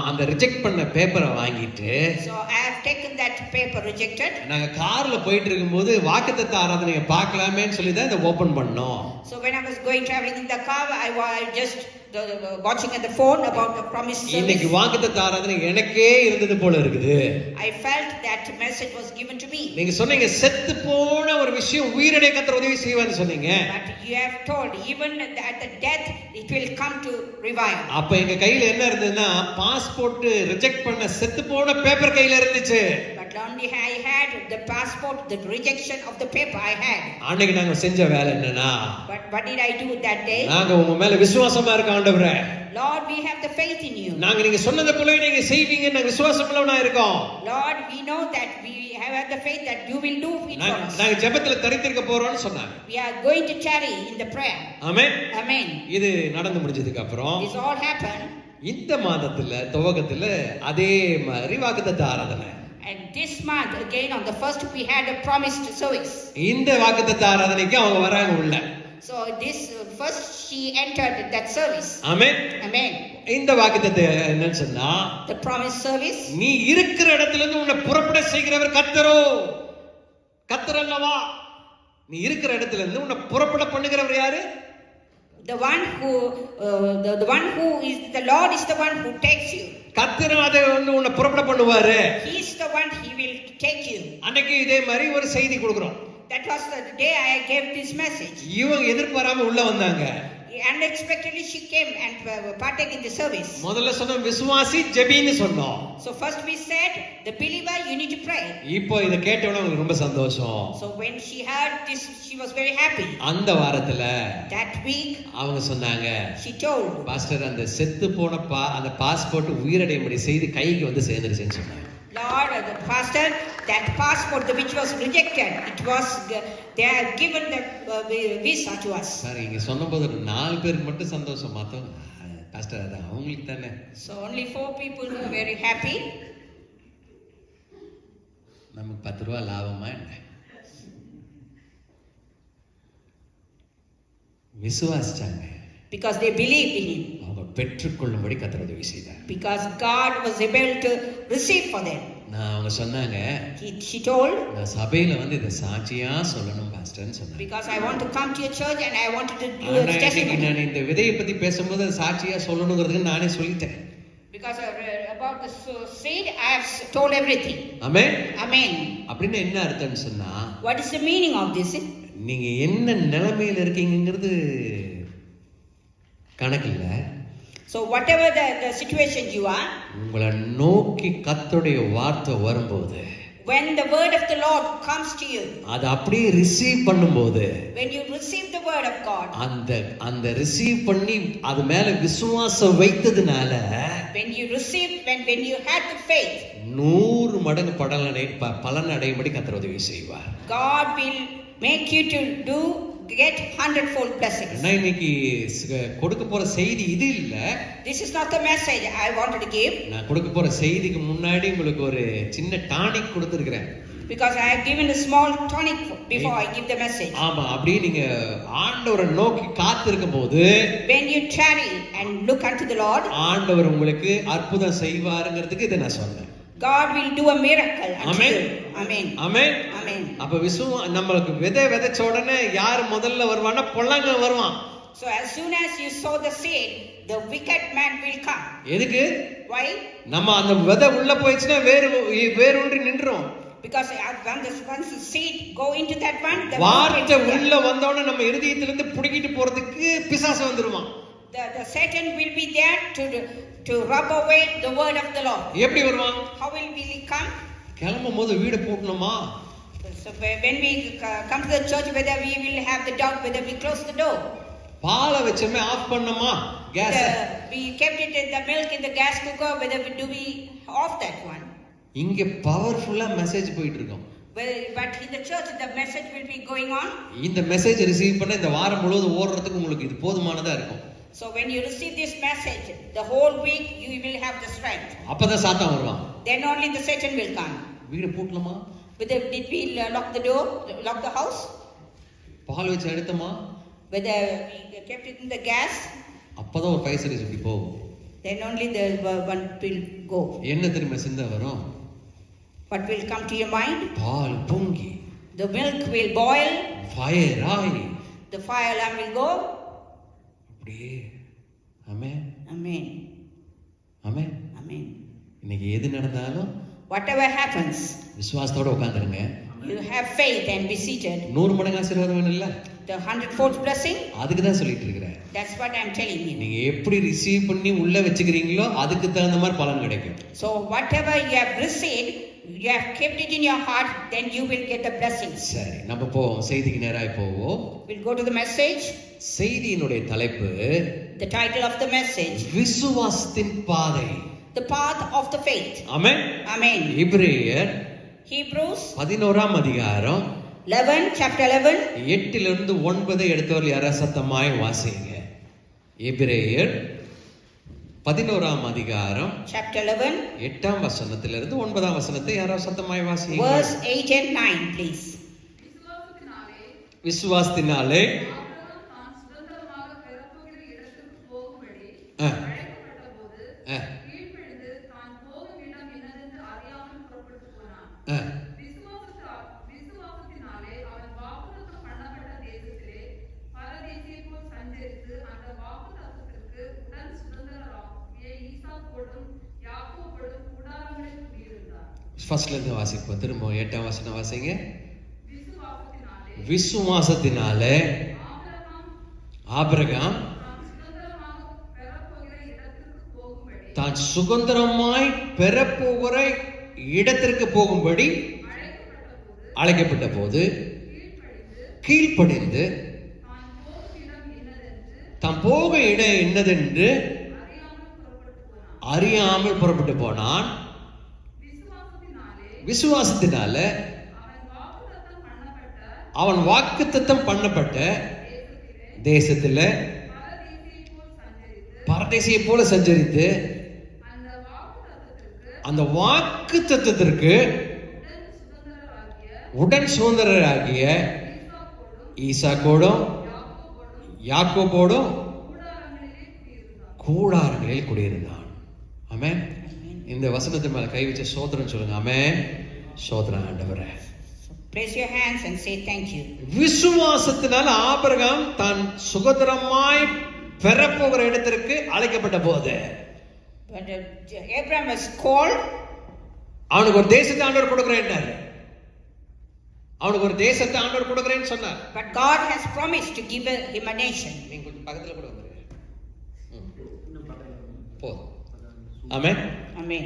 அந்த ரிஜெக்ட் பண்ண பேப்பரை வாங்கிட்டு, So I have taken that paper rejected. நாங்க கார்ல போயிட்டு இருக்கும்போது வாக்குத்தத்த ஆராதனையை பார்க்கலாமேன்னு சொல்லி தான் இதை ஓபன் பண்ணோம். So when I was traveling in the car, I was just watching at the phone about the promised service. இன்னைக்கு வாக்குத்தத்த ஆராதனை எனக்கே இருந்தது போல இருக்குது. I felt that message was given to me. நீங்க சொன்னீங்க செத்து போன ஒரு விஷயம் உயிரடைய கர்த்தர் உதவி செய்வார்னு சொன்னீங்க. But you have told even at the death it will come to revive. அப்ப எங்க கையில என்ன இருந்ததுன்னா, பாஸ்போர்ட் ரிஜெக்ட் பண்ண செத்து போன பேப்பர் கையில இருந்துச்சு. But only I had the passport, the rejection of the paper I had. அன்னைக்கு நாங்க செஞ்ச வேலை என்னன்னா, But what did I do that day? நாங்க உங்க மேல விசுவாசமா இருக்க ஆண்டவரே, Lord, we have the faith in you. நாங்க நீங்க சொன்னதை போலவே நீங்க செய்வீங்க, நாங்க விசுவாசம் உள்ளவனா இருக்கோம். Lord, we know that we have the faith that you will do it for us. நாங்க ஜெபத்துல தரித்திருக்க போறோம்னு சொன்னாங்க. We are going to tarry in the prayer. Amen. Amen. இது நடந்து முடிஞ்சதுக்கு அப்புறம் This all happened. இந்த மாதத்துல துவக்கத்துல அதே மாதிரி வாக்குத்தத்த ஆராதனை. And this month again on the first we had a promised service. இந்த வாக்குத்தத்த ஆராதனைக்கு அவங்க வராங்க உள்ள. So this first she entered that service. Amen. Amen. இந்த வாக்குத்தத்தை என்னன்னு சொன்னா, The promised service. நீ இருக்கிற இடத்துல இருந்து உன்னை புறப்பட செய்கிறவர் கர்த்தரோ, கர்த்தர் அல்லவா? நீ இருக்கிற இடத்துல இருந்து உன்னை புறப்பட பண்ணுகிறவர் யாரு? The one who the one who is the Lord is the one who takes you. கர்த்தர் அதை உன்னை புறப்பட பண்ணுவாரு. He is the one, he will take you. அன்னைக்கு இதே மாதிரி ஒரு செய்தி கொடுக்கிறோம். That was the day I gave this message. இவங்க எதிர்பாராம உள்ள வந்தாங்க. Unexpectedly she came and partake in the service. முதல்ல சொன்ன விசுவாசி ஜெபின்னு சொன்னோம். So first we said the believer you need to pray. இப்போ இத கேட்டவன உங்களுக்கு ரொம்ப சந்தோஷம். So when she heard this she was very happy. அந்த வாரத்துல That week அவங்க சொன்னாங்க, she told, பாஸ்டர் அந்த செத்து போன அந்த பாஸ்போர்ட் உயிரடையும்படி செய்து கைக்கு வந்து சேர்ந்துருச்சுன்னு சொன்னாங்க. Lord, the pastor, that passport which was rejected, it was they have given the visa to us. Sir இங்க சொன்னபோது 4 பேருக்கு மட்டும் சந்தோஷம், மத்தவங்க பாஸ்டர் அது அவங்களுக்கு தானே. So only 4 people were very happy. நமக்கு 10 ரூபாய் லாபமா என்ன? விசுவாசிச்சாங்க. Because they believed in him. அவங்க பெற்றுக்கொள்ளும்படி கர்த்தர் உதவி செய்தார். Because God was able to receive for them. அவங்க சொன்னாங்க, She told, நான் சபையில வந்து இத சாட்சியா சொல்லணும் பாஸ்டர்னு சொன்னாங்க. because I want to come to your church and I wanted to do a testimony. நான் இந்த விதையை பத்தி பேசும்போது சாட்சியா சொல்லணும்ங்கிறதுக்கு நானே சொல்லிட்டேன். Because about the seed I have told everything. Amen. Amen. அப்படின்னா என்ன அர்த்தம்னு சொன்னா, What is the meaning of this? நீங்க என்ன நிலைமையில இருக்கீங்கங்கிறது கணக்கில்ல. So whatever the situation you are, உங்களை நோக்கி கர்த்தருடைய வார்த்தை வரும்போது, when the word of the Lord comes to you, அதை அப்படியே ரிசீவ் பண்ணும்போது, when you receive the word of God, அந்த ரிசீவ் பண்ணி அது மேல விசுவாசம் வைத்ததுனால, when you had the faith, 100 மடங்கு பலன் அடையும்படி கர்த்தர் உதவி செய்வார். God will make you to get 100-fold blessings. நான் இன்னைக்கு கொடுக்க போற செய்தி இது இல்ல. This is not the message I wanted to give. நான் கொடுக்க போற செய்திக்கு முன்னாடி உங்களுக்கு ஒரு சின்ன டானிக் கொடுத்திருக்கிறேன். Because I have given a small tonic before I give the message. ஆமா, அப்படியே நீங்க ஆண்டவரை நோக்கி காத்திருக்கும்போது, when you tarry and look unto the Lord, ஆண்டவர் உங்களுக்கு அற்புதம் செய்வாருங்கிறதுக்கு இதை நான் சொன்னேன். God will do a miracle unto you. Amen. Amen. Amen. அப்ப நம்மளுக்கு விதைச்ச உடனே யார் முதல்ல வருவான்னா பொல்லாங்க வருவான். So as soon as you sow the seed, the wicked man will come. எதுக்கு? Why? நம்ம அந்த விதை உள்ள போயிடுச்சுன்னா வேரூன்றி நின்றோம். Because once the seed go into that one, the வார்த்தை உள்ள வந்தோடனே நம்ம இருதயத்திலிருந்து புடிக்கிட்டு போறதுக்கு பிசாசு வந்துருவான். The Satan will be there to rub away the word of the Lord. எப்படி வருவான்? How will he come? கிளம்பும் போது வீடு பூட்டணுமா? So when we come to the church, whether we will have the doubt whether we close the door. பாலை வச்சமே off பண்ணணுமா? Gas we kept it in the milk in the gas cooker, whether we off that one. இங்க பவர்ஃபுல்லா message போயிட்டு இருக்கும். But in the church the message will be going on. இந்த message receive பண்ண இந்த வாரம் முழுவதும் ஓடுறதுக்கு உங்களுக்கு இது போதுமானதா இருக்கும். So when you receive this message, the whole week you will have the strength. அப்பதான் சாத்தான் வருவான். Then only the Satan will come. வீடு பூட்டணுமா? Did we lock the door, lock the house? பால் வச்சு எடுத்தமா? Whether we kept it in the gas? அப்பதான் ஒரு பைசரி சுத்தி போகும். Then only the one will go. என்ன திரும்ப சிந்தை வரும்? What will come to your mind? பால் பொங்கி, the milk will boil, fire ஆகி, the fire alarm will go. அப்படியே. ஆமென். Amen. ஆமென். Amen. இன்னைக்கு எது நடந்தாலும் whatever happens, விசுவாசத்தோட உட்கார்ந்துருங்க. you have faith and be seated. 100 மடங்கு ஆசீர்வாதம் வேணும் இல்ல? The 100-fold blessing. அதுக்கு தான் சொல்லிட்டு இருக்கிறேன். That's what I'm telling you. நீங்க எப்படி ரிசீவ் பண்ணி உள்ள வச்சுக்கிறீங்களோ அதுக்கு தகுந்த மாதிரி பலன் கிடைக்கும். So whatever you have received, you have kept it in your heart, then you will get the blessings. சரி, நம்ம போவோம், செய்திக்கு நேராய் போவோம். We'll go to the message. செய்தியினுடைய தலைப்பு, the title of the message, விசுவாசத்தின் பாதை, the path of the faith. Amen. Amen. எபிரேயர் Hebrews 11ஆம் அதிகாரம் 11, chapter 11. 8 லிருந்து 9 எடுத்தவர்கள் யாரா சத்தமாய் வாசிங்க. எபிரேயர் 11ஆம் அதிகாரம் chapter 11, 8ஆம் வசனத்திலிருந்து 9ஆம் வசனத்தை யாரா சத்தமாய் வாசிங்க. verse 8 and 9, please. விசுவாசத்தினாலே ஃபர்ஸ்ட்ல இருந்து வாசிப்போம். திரும்ப 8ஆம் வசனம் வாசிங்க. விசுவாசத்தினாலே ஆபிரகாம் தான் சுதந்திரமாய் பெறப்போகிற இடத்திற்கு போகும்படி அழைக்கப்பட்ட போது கீழ்ப்படிந்து தாம் போக இடம் என்னதென்று அறியாமல் புறப்பட்டு போனான். விசுவாசத்தினால அவன் வாக்குத்தத்தம் பண்ணப்பட்ட தேசத்துல பரதேசியை போல சஞ்சரித்து அந்த வாக்குத்தத்தத்திற்கு உடன் சுதந்திரராகிய ஈசாக்கோடும் யாக்கோபோடும் கூடாரங்களில் குடியிருந்தான். ஆமென். இந்த வசனத்தை மேல கை வச்ச சோதரன் சொல்லுங்க. ஆமென். சோதரன் ஆண்டவரே. Place your hands and say thank you. விசுவாசத்தினால ஆபிரகாம் தான் சுதந்திரமாய் பெறப்போகிற இடத்திற்கு அழைக்கப்பட்ட போது, But Abraham was called, அவனுக்கு ஒரு தேசத்தை ஆண்டவர் கொடுக்கிறேன், அவனுக்கு ஒரு தேசத்தை ஆண்டவர் கொடுக்கிறேன்னு சொன்னார். but God has promised to give him a nation. நீங்க கொஞ்சம் பக்கத்துல கூட வந்துருங்க. போதும். ஆமென். Amen.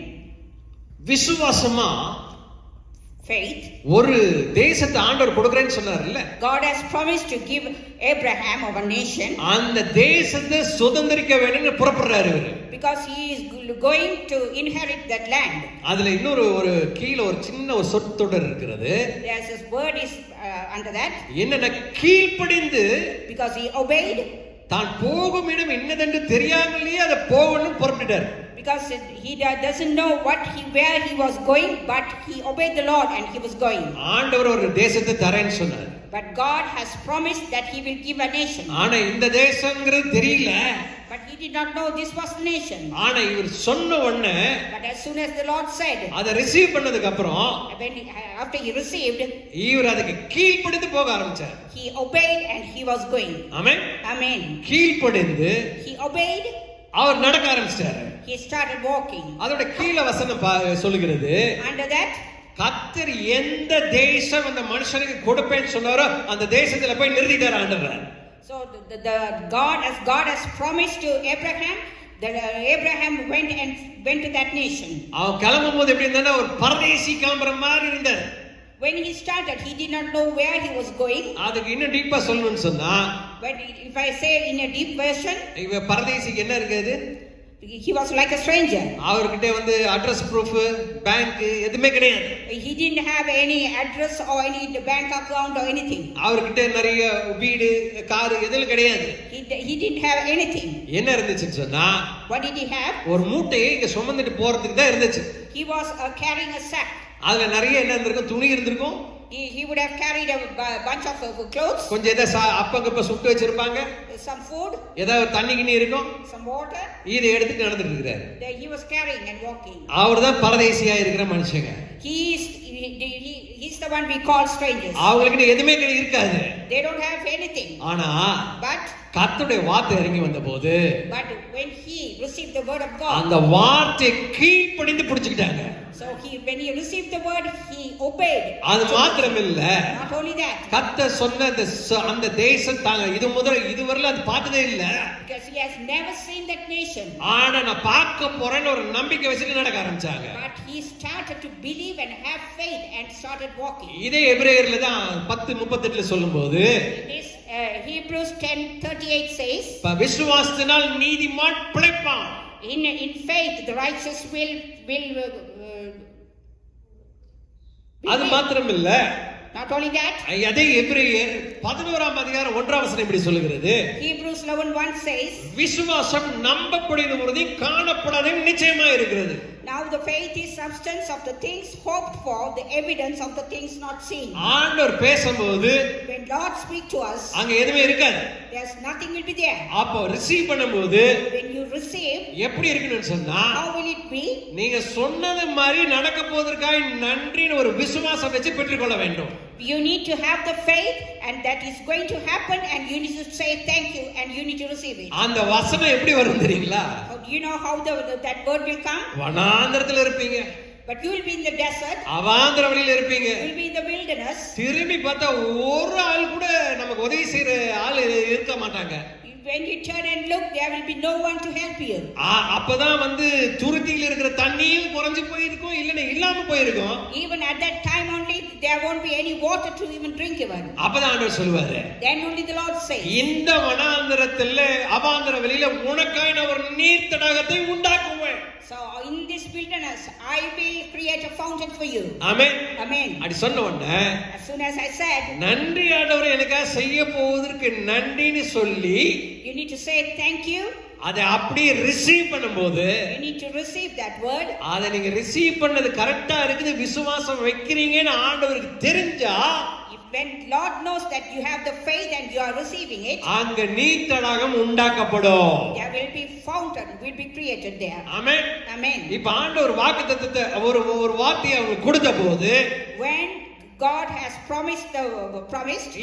விசுவாசமா Faith. ஒரு தேசத்தை ஆண்டவர் கொடுக்கிறேன்னு சொன்னார்ல. God has promised to give Abraham of a nation. அந்த தேசத்தை சுதந்திரிக்க வேணும்னு புறப்படுறாரு இவரு. Because he is going to inherit that land. அதுல இன்னொரு ஒரு கீழ ஒரு சின்ன ஒரு சொற்றொடர் இருக்கிறது. There's this word is under that. என்னன்னா கீழ்ப்படிந்து, Because he obeyed. தான் போகும் இடம் என்னதென்று தெரியாமலேயே அதை போகணும்னு புறப்பட்டுட்டார். Because he doesn't know where he was going, but he obeyed the Lord and he was going. ஆண்டவர் ஒரு தேசத்தை தரேன்னு சொன்னார். But God has promised that he will give a nation. ஆனா இந்த தேசம்ங்கிறது தெரியல. But he did not know this was the nation. ஆனா இவர் சொன்ன உடனே, But as soon as the Lord said, அதை ரிசீவ் பண்ணதுக்கு அப்புறம், after he received, இவர் அதுக்கு கீழ்ப்படிந்து போக ஆரம்பிச்சார். he obeyed and he was going. Amen. Amen. கீழ்ப்படிந்து He obeyed. அவர் நடக்க ஆரம்பிச்சார். He started walking. அதோட கீழ வசனம் சொல்லுகிறது, Under that, கர்த்தர் எந்த தேசம் அந்த மனுஷனுக்கு கொடுப்பேன்னு சொன்னாரோ அந்த தேசத்துல போய் நிறுத்திட்டார் ஆண்டவர். so God has promised to Abraham, that Abraham went to that nation. அவன் கிளம்பும்போது எப்படி இருந்தானா ஒரு பரதேசி கிளம்புற மாதிரி இருந்தார். When he started, he did not know where he was going. அதுக்கு இன்னும் டீப்பா சொல்லணும்னு சொன்னா, But if I say in a deep version, இவ பரதேசிக்கு என்ன இருக்குது? he was like a stranger. அவர்கிட்ட வந்து அட்ரஸ் ப்ரூஃப், பேங்க் எதுவுமே கிடையாது. He didn't have any address or any bank account or anything. அவர்கிட்ட நிறைய வீடு, கார் எதுவும் கிடையாது. He didn't have anything. என்ன இருந்துச்சுன்னு சொன்னா, What did he have? ஒரு மூட்டையை இங்க சுமந்துட்டு போறதுக்கு தான் இருந்துச்சு. He was carrying a sack. அதுல நிறைய என்ன இருந்திருக்கும்? துணி இருந்திருக்கும். He would have carried a bunch of clothes. கொஞ்சம் ஏதோ அப்பங்கப்ப சுட்டு வச்சிருப்பாங்க. Some food. ஏதாவது தண்ணி கிண்ணி இருக்கும். Some water. இதை எடுத்துட்டு நடந்துட்டு இருக்காரு. He was carrying and walking. அவர்தான் பரதேசியா இருக்கிற மனுஷங்க. He's the one we call strangers. அவங்களுக்கு எதுவுமே இருக்காது. They don't have anything. ஆனா But கர்த்தருடைய வார்த்தை இறங்கி வந்தபோது, but when he received the word of God, அந்த வார்த்தை கீழ்ப்படிந்து பிடிச்சுக்கிட்டாங்க. so when he received the word, he obeyed. அது மாத்திரமில்ல, Not only that, கர்த்தர் சொன்ன அந்த தேசம் தாங்க இதுவரையில அது பார்த்ததே இல்ல. because he has never seen that nation. ஆனா நான் பார்க்க போறேன்னு ஒரு நம்பிக்கை வச்சுட்டு நடக்க ஆரம்பிச்சாங்க. But he started to believe and have faith and started walking. இதே எபிரேயர்ல தான் 10:38ல சொல்லும்போது, This Hebrews 10:38 says, விசுவாசத்தினால் நீதிமான் பிழைப்பான். in faith the righteous will அது மாத்திரம் இல்ல. not only that, அதே எபிரேயர் 11ஆம் அதிகாரம் 1ஆம் வசனம் இப்படி சொல்லுகிறது, Hebrews 11:1 says, விசுவாசம் நம்பப்படுகிற உறுதி காணப்படாத நிச்சயமா இருக்கிறது. now the faith is substance of the things hoped for, the evidence of the things not seen. ஆண்டவர் பேசும்போது When Lord speak to us, அங்க எதுவுமே இருக்காது. there's nothing will be there. அப்போ ரிசீவ் பண்ணும்போது When you receive, எப்படி இருக்குன்னு சொன்னா, how will it be? நீங்க சொன்னது மாதிரி நடக்க போவதற்காக நன்றின்னு ஒரு விசுவாசம் வச்சு பெற்றுக்கொள்ள வேண்டும். You need to have the faith and that is going to happen and you need to say thank you and you need to receive it. அந்த வசனம் எப்படி வரும் தெரியுங்களா? Do you know how that word will come? வனாந்தரத்துல இருப்பீங்க. But you will be in the desert. அவாந்தர வழியில இருப்பீங்க. You will be in the wilderness. திரும்பி பார்த்தா ஒரு ஆள் கூட நமக்கு உதவி செய்யற ஆள் இருக்க மாட்டாங்க. When you turn and look, there will be no one to help you. அப்பதான் வந்து துருத்தியில இருக்கிற தண்ணியும் குறைஞ்சு போயிருக்கும், இல்லன்னா இல்லாம போயிருக்கும். Even at that time only there won't be any water to even drink even. அப்பதான் ஆண்டவர் சொல்வாரு, Then only the Lord says, இந்த வனாந்தரத்துல அவாந்தர வெளியில உனக்கான ஒரு நீர் தடாகத்தை உண்டாக்குவேன். so in this wilderness I will create a fountain for you. Amen. Amen. அப்படி சொன்ன உடனே, As soon as I said, நன்றி ஆண்டவரே எனக்காக செய்ய போவதற்கு நன்றின்னு சொல்லி, you need to say thank you. அதை அப்படியே ரிசீவ் பண்ணும்போது, You need to receive that word. அதை நீங்க ரிசீவ் பண்ணது கரெக்டா இருக்குது, விசுவாசம் வைக்கிறீங்கன்னு ஆண்டவருக்கு தெரிஞ்சா, When Lord knows that you have the faith and you are receiving it, அங்க நீர் தடாகம் உண்டாக்கப்படும். there will be fountain will be created there. Amen. Amen. இப்ப ஆண்டவர் வாக்குத்தத்தத்தை ஒரு வார்த்தையை அவங்களுக்கு கொடுத்த போது, When God has promised,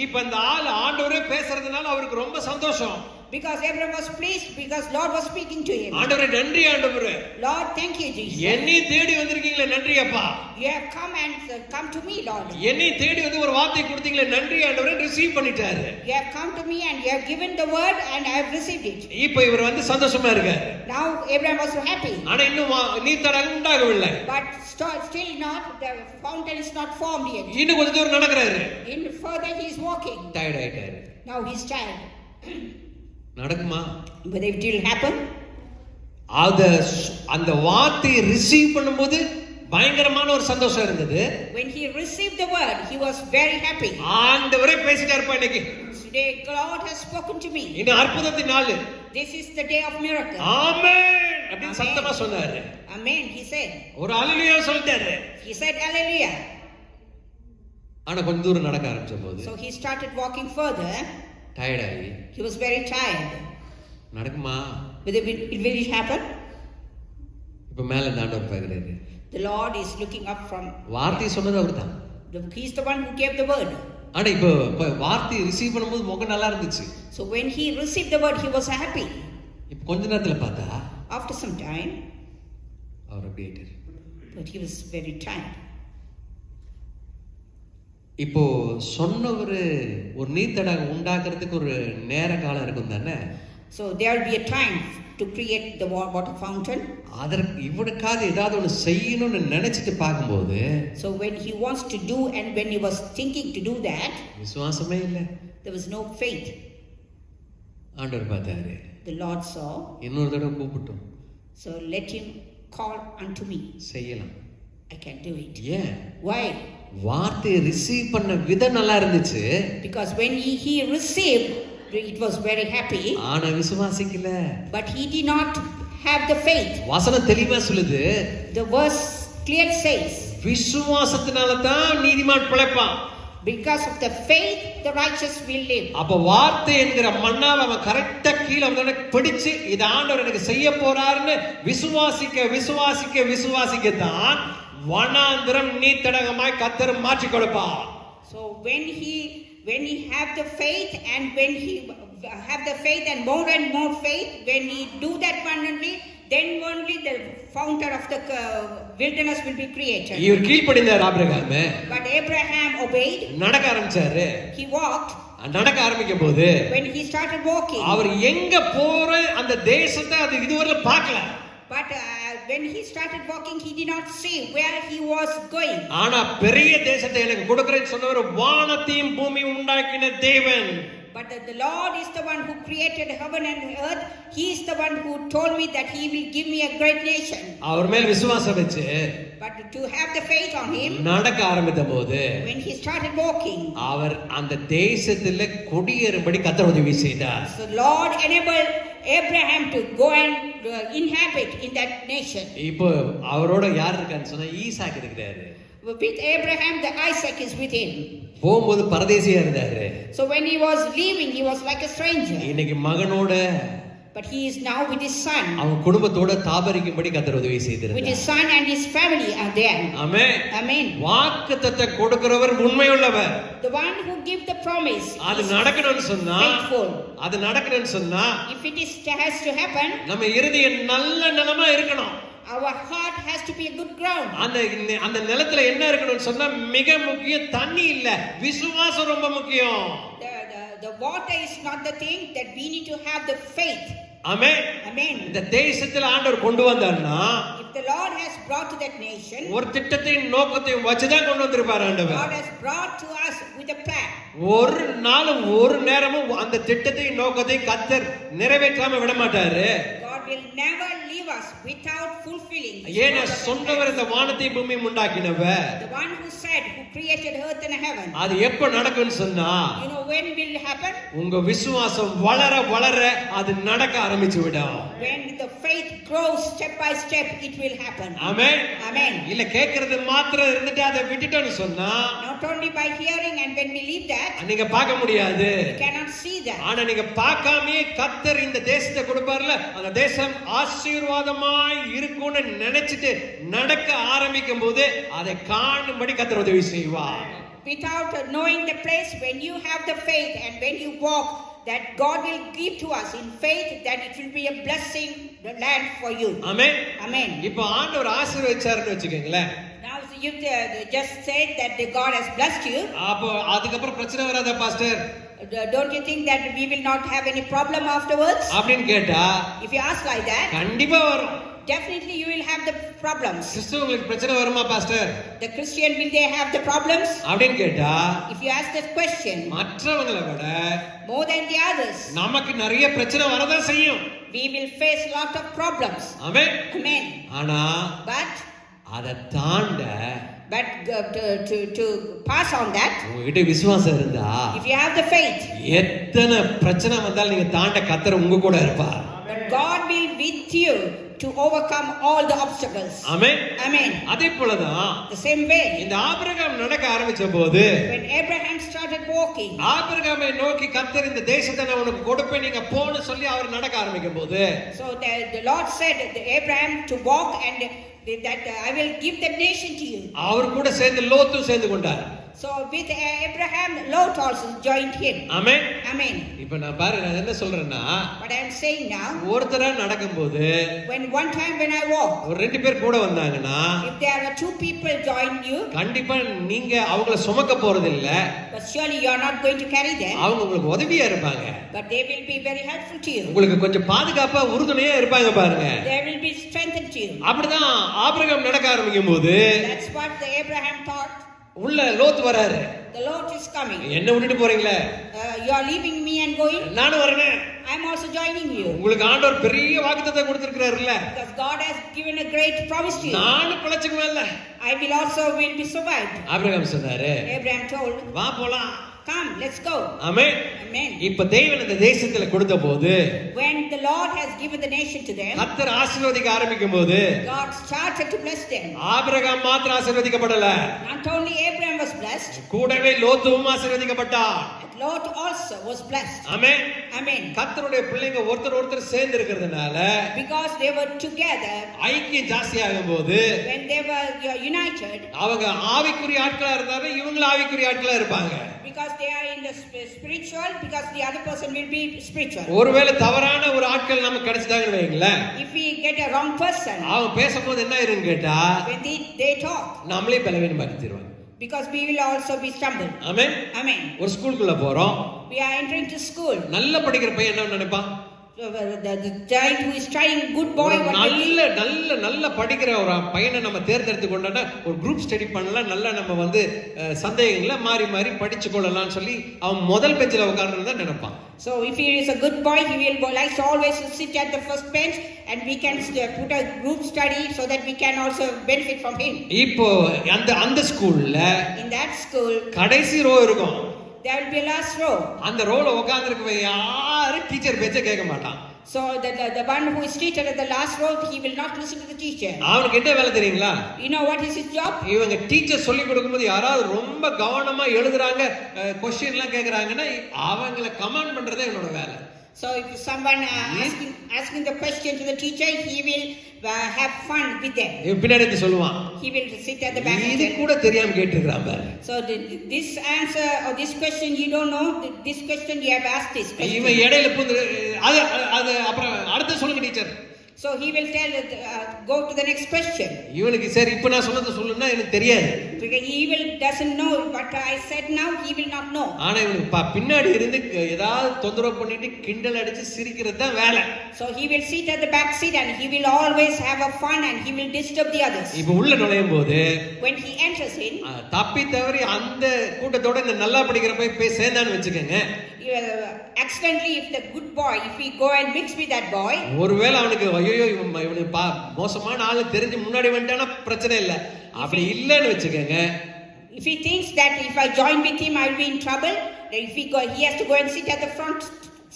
இப்ப இந்த ஆண்டவரே பேசுறதுனால அவருக்கு ரொம்ப சந்தோஷம். Because Abraham was pleased because Lord was speaking to him. ஆண்டவரே நன்றி ஆண்டவரே. Lord, thank you, Jesus. என்னை தேடி வந்திருக்கீங்களே நன்றி அப்பா. You have come and come to me, Lord. என்னை தேடி வந்து ஒரு வார்த்தை கொடுத்தீங்களே நன்றி ஆண்டவரே ரிசீவ் பண்ணிட்டாரு. You have come to me and you have given the word and I have received it. இப்போ இவர் வந்து சந்தோஷமா இருக்காரு. Now Abraham was so happy. ஆனா இன்னும் நீர் தடாகம் உண்டாகவில்லை. But still not, the fountain is not formed yet. இன்னும் கொஞ்ச தூரம் நடக்கறாரு. In further he is walking. Tired ஆயிட்டாரு. Now he is tired. நடக்குமா? But it will happen. அந்த வார்த்தையை ரிசீவ் பண்ணும்போது பயங்கரமான ஒரு சந்தோஷம் இருந்தது. When he received the word, he was very happy. ஆண்டவரே பேசிட்டாருப்பா இன்னைக்கு. Today God has spoken to me. இந்த அற்புதத்தின் நாள். This is the day of miracle. ஆமென் அப்படி சத்தமா சொன்னாரு. Amen he said. ஒரு ஹalleluya சொல்லிட்டாரு. He said hallelujah. ஆனா கொஞ்ச தூரம் நடக்க ஆரம்பிச்சபோது So he started walking further. Tired ஆகி. He was very tired. நடக்குமா? Will it happen? இப்ப மேல ஆண்டவர் பார்க்கறாரு. The Lord is looking up from. வார்த்தை சொன்னது அவர்தான். He is the one who gave the word. ஆனா இப்போ வார்த்தையை ரிசீவ் பண்ணும்போது முகம் நல்லா இருந்துச்சு. So when he received the word, he was happy. இப்போ கொஞ்ச நேரத்துல பார்த்தா After some time, அவர் அப்படியே ஆயிட்டாரு. but he was very tired. இப்போ சொன்னவர் ஒரு நீர்த்தடாகம் உண்டாக்குறதுக்கு ஒரு நேர காலம் இருக்கும் தானே. So there will be a time to create the water fountain. அதற்கு இவனுக்காக ஏதாவது ஒன்று செய்யணும்னு நினைச்சிட்டு பார்க்கும்போது So when he wants to do and when he was thinking to do that, விசுவாசமே இல்லை. there was no faith. ஆண்டவர் பார்த்தாரு. The Lord saw. இன்னொரு தடவை கூப்பிட்டோம். So let him call unto me. செய்யலாம். I can do it. ஏன்? Why? வார்த்தையை ரிசீவ் பண்ண விதம் நல்லா இருந்துச்சு. Because when he received, it was very happy. ஆனா விசுவாசிக்கல. But he did not have the faith. வசனம் தெளிவா சொல்லுது. The verse clearly says, விசுவாசத்தினால தான் நீதிமான் பிழைப்பான். because of the faith the righteous will live. அப்ப வார்த்தை என்கிற மண்ணால் அவன் கரெக்டா கீழே வந்து பிடிச்சு இது ஆண்டவர் எனக்கு செய்ய போறாருன்னு விசுவாசிக்க விசுவாசிக்க விசுவாசிக்க தான் வனாந்திரம் நீர்த்தடாகமாய் கர்த்தர் மாற்றி கொடுப்பார். So when he have the faith and when he have the faith and more faith, when he do that abundantly, then only the fountain of the wilderness will be created. இவர் கீழ்ப்படிந்தார் ஆபிரகாம். But Abraham obeyed. நடக்க ஆரம்பிச்சாரு. He walked. நடக்க ஆரம்பிக்கும் போது when he started walking, அவர் எங்க போற அந்த தேசத்தை அது இதுவரை பார்க்கல. But when he started walking, he did not see where he was going. ஆனா பெரிய தேசத்தை எனக்கு கொடுக்கிறேன்னு சொன்னவர் வானத்தையும் பூமியும் உண்டாக்கின தேவன். But the Lord is the one who created heaven and earth. He is the one who told me that he will give me a great nation. அவர் மேல் விசுவாசம் வச்சு But to have the faith on him, நடக்க ஆரம்பித்த போது when he started walking, அவர் அந்த தேசத்துல குடியேறும்படி கர்த்தர் உதவி செய்தார். so Lord enabled Abraham to go and inhabit in that nation. இப்போ அவரோட யார் இருக்கான்னு சொன்னா ஈசாக் இருக்கிறாரு. With Abraham, the Isaac is with him. போகும்போது பரதேசியா இருந்தாரு. So when he was leaving, he was like a stranger. இன்னைக்கு மகனோட But he is now with his son. அவன் குடும்பத்தோட தாபரிக்கும்படி கர்த்தர் உதவி செய்திருக்கிறார். With his son and his family are there. Amen. Amen. வாக்குத்தத்தத்தை கொடுக்கிறவர் உண்மையுள்ளவர். The one who gives the promise. அது நடக்கணும்னு சொன்னா faithful. அது நடக்கணும்னு சொன்னா If it has to happen, நம்ம இருதயம் நல்ல நிலமா இருக்கணும். our heart has to be a good ground. அந்த நிலத்துல என்ன இருக்கணும்னு சொன்னா மிக முக்கியம் தண்ணி இல்ல, விசுவாசம் ரொம்ப முக்கியம். The water is not the thing, that we need to have the faith. Amen. Amen. இந்த தேசத்துல ஆண்டவர் கொண்டு வந்தார்னா if the Lord has brought to that nation, ஒரு திட்டத்தையும் நோக்கத்தையும் வச்சுதான் கொண்டு வந்திருப்பார் ஆண்டவர். God has brought to us with a plan. ஒரு நாளும் ஒரு நேரமும் அந்த திட்டத்தையும் நோக்கத்தையும் கர்த்தர் நிறைவேற்றாம விட மாட்டாரு. God will never leave us without fulfilling. ஏன்னா சொன்னவர் இந்த வானத்தையும் பூமியும் உண்டாக்கினவர். The one who said, who created earth and heaven. அது எப்ப நடக்கும்னு சொன்னா, you know when will happen? உங்க விசுவாசம் வளர வளர அது நடக்க ஆரம்பிச்சு விடும். When the faith grows step by step, it will happen. Amen. Amen. இல்ல கேக்குறது மாத்திரம் இருந்துட்டு அதை விட்டுட்டோம்னு சொன்னா, not only by hearing and when we leave that, நீங்க பார்க்க முடியாது. you cannot see that. ஆனா நீங்க பார்க்காமயே கர்த்தர் இந்த தேசத்தை கொடுப்பார்ல, அந்த தேசம் ஆசீர்வாதமாய் இருக்கும்னு நினைச்சிட்டு நடக்க ஆரம்பிக்கும் போது அதை காணும்படி கர்த்தர் உதவி செய்வார். Without knowing the place, when you have the faith and when you walk, that God will give to us in faith, that it will be a blessing, the land for you. Amen. Amen. இப்போ ஆண்டவர் ஆசீர்வதிச்சாருன்னு வெச்சுக்கங்களே. Now you just said that God has blessed you. அப்போ அதுக்கு அப்புறம் பிரச்சனை வராதா pastor? Don't you think that we will not have any problem afterwards? அப்படினு கேட்டா, If you ask like that, கண்டிப்பா வரும். definitely you will have the problems. கிறிஸ்தவங்களுக்கு பிரச்சனை வருமா pastor? The Christian, will they have the problems? அப்படினு கேட்டா, If you ask this question, மற்றவங்களை விட more than the others, நமக்கு நிறைய பிரச்சனை வரதா செய்யும். we will face lot of problems. Amen. Amen. ஆனா But அதை தாண்ட to pass on that, உங்ககிட்ட விசுவாசம் இருந்தா, if you have the faith, எத்தனை பிரச்சனை வந்தாலும் நீங்க தாண்ட கர்த்தர் உங்க கூட இருப்பார். but God will with you to overcome all the obstacles. Amen. Amen. அதே போலதான் The same way, இந்த ஆபிரகாம் நடக்க ஆரம்பிச்ச போது, when Abraham started walking, ஆபிரகாமை நோக்கி கர்த்தர் இந்த தேசத்தை நான் உனக்கு கொடுப்பேன் நீங்க போன்னு சொல்லி அவர் நடக்க ஆரம்பிக்கும் போது, so the Lord said to Abraham to walk and that I will give the nation to you. அவர் கூட சேர்ந்து லோத்தும் சேர்ந்து கொண்டார். So with Abraham, Lot also joined him. Amen. Amen. இப்போ நான் பாருங்க, நான் என்ன சொல்றேன்னா, What I am saying now, ஒருத்தரா நடக்கும்போது when one time when I walk, ஒரு ரெண்டு பேர் கூட வந்தாங்கன்னா, if there are two people join you, கண்டிப்பா நீங்க அவங்கள சுமக்க போறது இல்ல, but surely you are not going to carry them, அவங்க உங்களுக்கு உதவியா இருப்பாங்க, but they will be very helpful to you. உங்களுக்கு கொஞ்சம் பாதுகாப்பா உறுதுணையா இருப்பாங்க பாருங்க. They will be strengthened to you. அப்படிதான் ஆபிரகாம் நடக்க ஆரம்பிக்கும் போது, That's what the Abraham thought. உள்ள லோத் வராரு. The Lord is coming. என்ன விட்டுட்டு போறீங்களே? You are leaving me and going. நானும் வரேன். I am also joining you. உங்களுக்கு ஆண்டவர் பெரிய வாக்குத்தத்தம் கொடுத்திருக்காருல்ல. Because God has given a great promise to you. நானும் பிழைச்சுக்குவேன்ல. I will also be survived. Abraham சொன்னாரு, Abraham told, வா போலாம். come, let's go. Amen. Amen. இப்ப தேவன் இந்த தேசத்துல கொடுத்த போது, When the Lord has given the nation to them, கர்த்தர் ஆசீர்வதிக்க ஆரம்பிக்கும் போது, God started to bless them. Abraham மாத்திரம் ஆசீர்வதிக்கப்படல, Not only Abraham was blessed, கூடவே லோத்துவும் ஆசீர்வதிக்கப்பட்டார். Lot also was blessed. Amen. Amen. கர்த்தருடைய பிள்ளைங்க ஒருத்தர் சேர்ந்து இருக்கிறதுனால, Because they were together, ஐக்கியம் ஜாஸ்தியாகும் போது, when they were united, அவங்க ஆவிக்குரிய ஆட்களா இருந்தாலும் இவங்களும் ஆவிக்குரிய ஆட்களா இருப்பாங்க. because they are in the spiritual, because the other person will be spiritual. ஒருவேளை தவறான ஒரு ஆட்கள் நமக்கு கிடைச்சிட்டாங்கன்னு வைங்களேன், If we get a wrong person, அவன் பேசும்போது என்ன ஆயிருன்னு கேட்டா, when they talk, நம்மளே பலவீனம் படுத்திடுவாங்க. because we will also be stumbled. Amen. Amen. ஒரு ஸ்கூலுக்குள்ள போறோம், We are entering to school. நல்ல படிக்கிற பையன் என்ன நினைப்பான்? The child who is trying good boy, what will he? நல்ல படிக்கிற ஒரு பையனை நம்ம தேர்ந்தெடுத்து கொண்டோம்னா ஒரு குரூப் ஸ்டடி பண்ணலாம், நல்லா நம்ம வந்து சந்தேகங்களை மாறி மாறி படிச்சு கொள்ளலாம்னு சொல்லி அவன் முதல் பெஞ்சில் உட்கார்ந்து தான் நினைப்பான். So if he is a good boy, he will like to always sit at the first bench, and we can put a group study so that we can also benefit from him. இப்போ அந்த ஸ்கூல்ல In that school, கடைசி row இருக்கும். there will be a last row. அந்த ரோல உட்கார்ந்திருக்க யாரும் teacher பேச்ச கேட்க மாட்டான். So the one who is seated at the last row, he will not listen to the teacher. அவனுக்கு என்ன வேலை தெரியுங்களா? You know what is his job? இவங்க டீச்சர் சொல்லி கொடுக்கும்போது யாராவது ரொம்ப கவனமா எழுதுறாங்க, क्वेश्चन எல்லாம் கேக்குறாங்கன்னா அவங்கள கமாண்ட் பண்றதே என்னோட வேலை. So if someone asking the question to the teacher, he will have fun with them. பின்னாடி சொல்லுவான், He will sit at the back. இது கூட தெரியாம கேட்டிருக்கான் பாரு. So this answer or this question you don't know, this question you have asked this question. இவன் இடையில புந்து அது அப்புறம் அடுத்து சொல்லுங்க teacher. So he will tell go to the next question. இவனுக்கு சரி இப்ப நான் சொன்னது சொல்லுன்னா எனக்கு தெரியாது. Because he doesn't know what I said now, he will not know. ஆனா இவனுக்கு பின்னாடி இருந்து ஏதாவது தொந்தரவு பண்ணிட்டு கிண்டல் அடிச்சு சிரிக்கிறது தான் வேலை. So he will sit at the back seat and he will always have a fun and he will disturb the others. இப்ப உள்ள நுழையும் போது When he enters in, தப்பி தவறி அந்த கூட்டத்தோட இந்த நல்லா படிக்கிற போய் சேர்ந்தான்னு வச்சுக்கோங்க, accidentally if the good boy, if we go and mix with that boy, ஒருவேளை அவனுக்கு ஐயோ இவனுக்கு மோசமான ஆளு தெரிஞ்சு முன்னாடி வந்துட்டானா பிரச்சனை இல்லை. அப்படி இல்லைன்னு வச்சுக்கோங்க, if he thinks that if I join with him I will be in trouble, if he has to go and sit at the front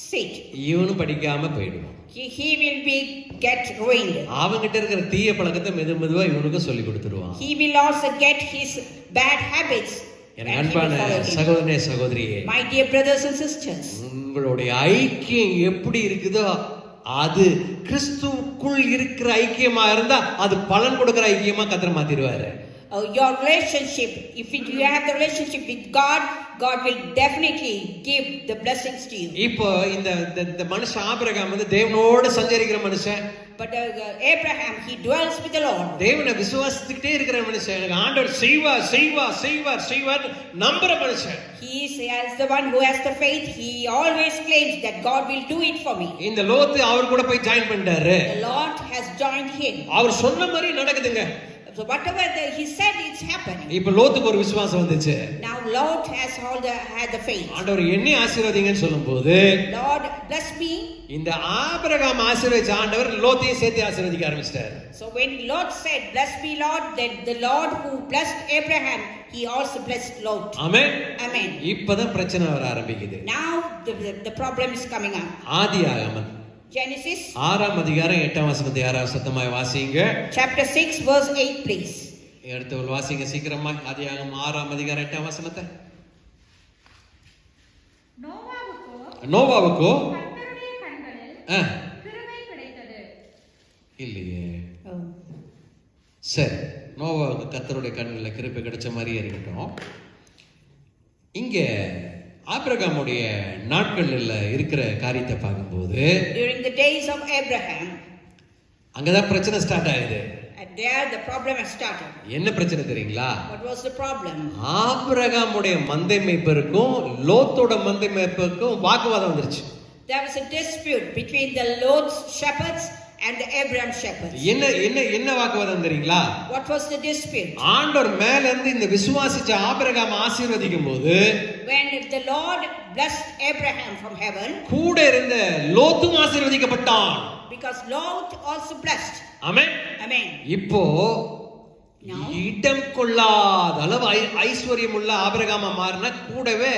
seat. இவனும் படிக்காம போயிடுவான். He will get ruined. அவங்கிட்ட இருக்கிற தீய பழக்கத்தை மெதுவா இவனுக்கு சொல்லி கொடுத்துருவான். He will also get his bad habits. எனக்கு அன்பான சகோதரனே சகோதரியே, my dear brothers and sisters, உங்களுடைய ஐக்கியம் எப்படி இருக்குதோ அது கிறிஸ்துவுக்குள் இருக்கிற ஐக்கியமா இருந்தா அது பலன் கொடுக்கிற ஐக்கியமா கர்த்தர் மாத்திடுவாரு. Your relationship, if you have the relationship with God, God will definitely give the blessings to you. இப்போ இந்த மனுஷன் ஆபிரகாம் வந்து தேவனோடு சஞ்சரிக்கிற மனுஷன். But Abraham, he dwells with the Lord. தேவனை விசுவாசித்துக்கிட்டே இருக்கிற மனுஷன். எனக்கு ஆண்டவர் செய்வார் நம்புற மனுஷன். He is as the one who has the faith. He always claims that God will do it for me. இந்த லோத்து அவர் கூட போய் ஜாயின் பண்ணிட்டாரு. The Lord has joined him. அவர் சொன்ன மாதிரி நடக்குதுங்க. So whatever he said, it's happening. இப்ப லோத்துக்கு ஒரு விசுவாசம் வந்துச்சு. Now Lord has had the faith. ஆண்டவர் என்னை ஆசீர்வதிங்கன்னு சொல்லும்போது, Lord bless me. இந்த ஆபிரகாம் ஆசீர்வதிச்ச ஆண்டவர் லோத்தையும் சேர்த்து ஆசீர்வதிக்க ஆரம்பிச்சிட்டார். So when Lord said, "Bless me, Lord," then the Lord who blessed Abraham, he also blessed Lot. Amen. Amen. இப்பதான் பிரச்சனை வர ஆரம்பிக்குது. Now the problem is coming up. ஆதியாகமம் Genesis 6ஆம் அதிகாரம் 8ஆம் வசனத்தை யாராவது சத்தமாய் வாசிங்க. chapter 6 verse 8, please. எடுத்து வாசிங்க சீக்கிரமா. ஆதியாகமம் 6ஆம் அதிகாரம் 8ஆம் வசனத்தை. நோவாவுக்கோ கர்த்தருடைய கண்களில் கிருபை கிடைத்தது. இல்லையே. சரி, நோவாவுக்கு கர்த்தருடைய கண்களில் கிருபை கிடைச்ச மாதிரியே இருக்கட்டும். இங்க ஆபிரகாமுடைய நாட்கள்ல இருக்கிற காரியத்தை பார்க்கும்போது, During the days of Abraham, அங்கதான் பிரச்சனை ஸ்டார்ட் ஆகுது. and there the problem has started. என்ன பிரச்சனை தெரியுங்களா? What was the problem? ஆபிரகாமுடைய மந்தை மேய்ப்பருக்கும் லோத்தோட மந்தை மேய்ப்பருக்கும் வாக்குவாதம் வந்துருச்சு. There was a dispute between the Lot's shepherds and the Abraham shepherds. என்ன வாக்குவாதம் தெரியுங்களா? What was the dispute? ஆண்டவர் மேல இருந்து இந்த விசுவாசிச்ச ஆபிரகாம் ஆசீர்வதிக்கும் போது, When the Lord blessed Abraham from heaven, கூட இருந்த லோத்தும் ஆசீர்வதிக்கப்பட்டான். because Lot also blessed. Amen. Amen. இப்போ Now, இடம் கொள்ளாத அளவு ஐஸ்வர்யம் உள்ள ஆபிரகாமா மாறினா கூடவே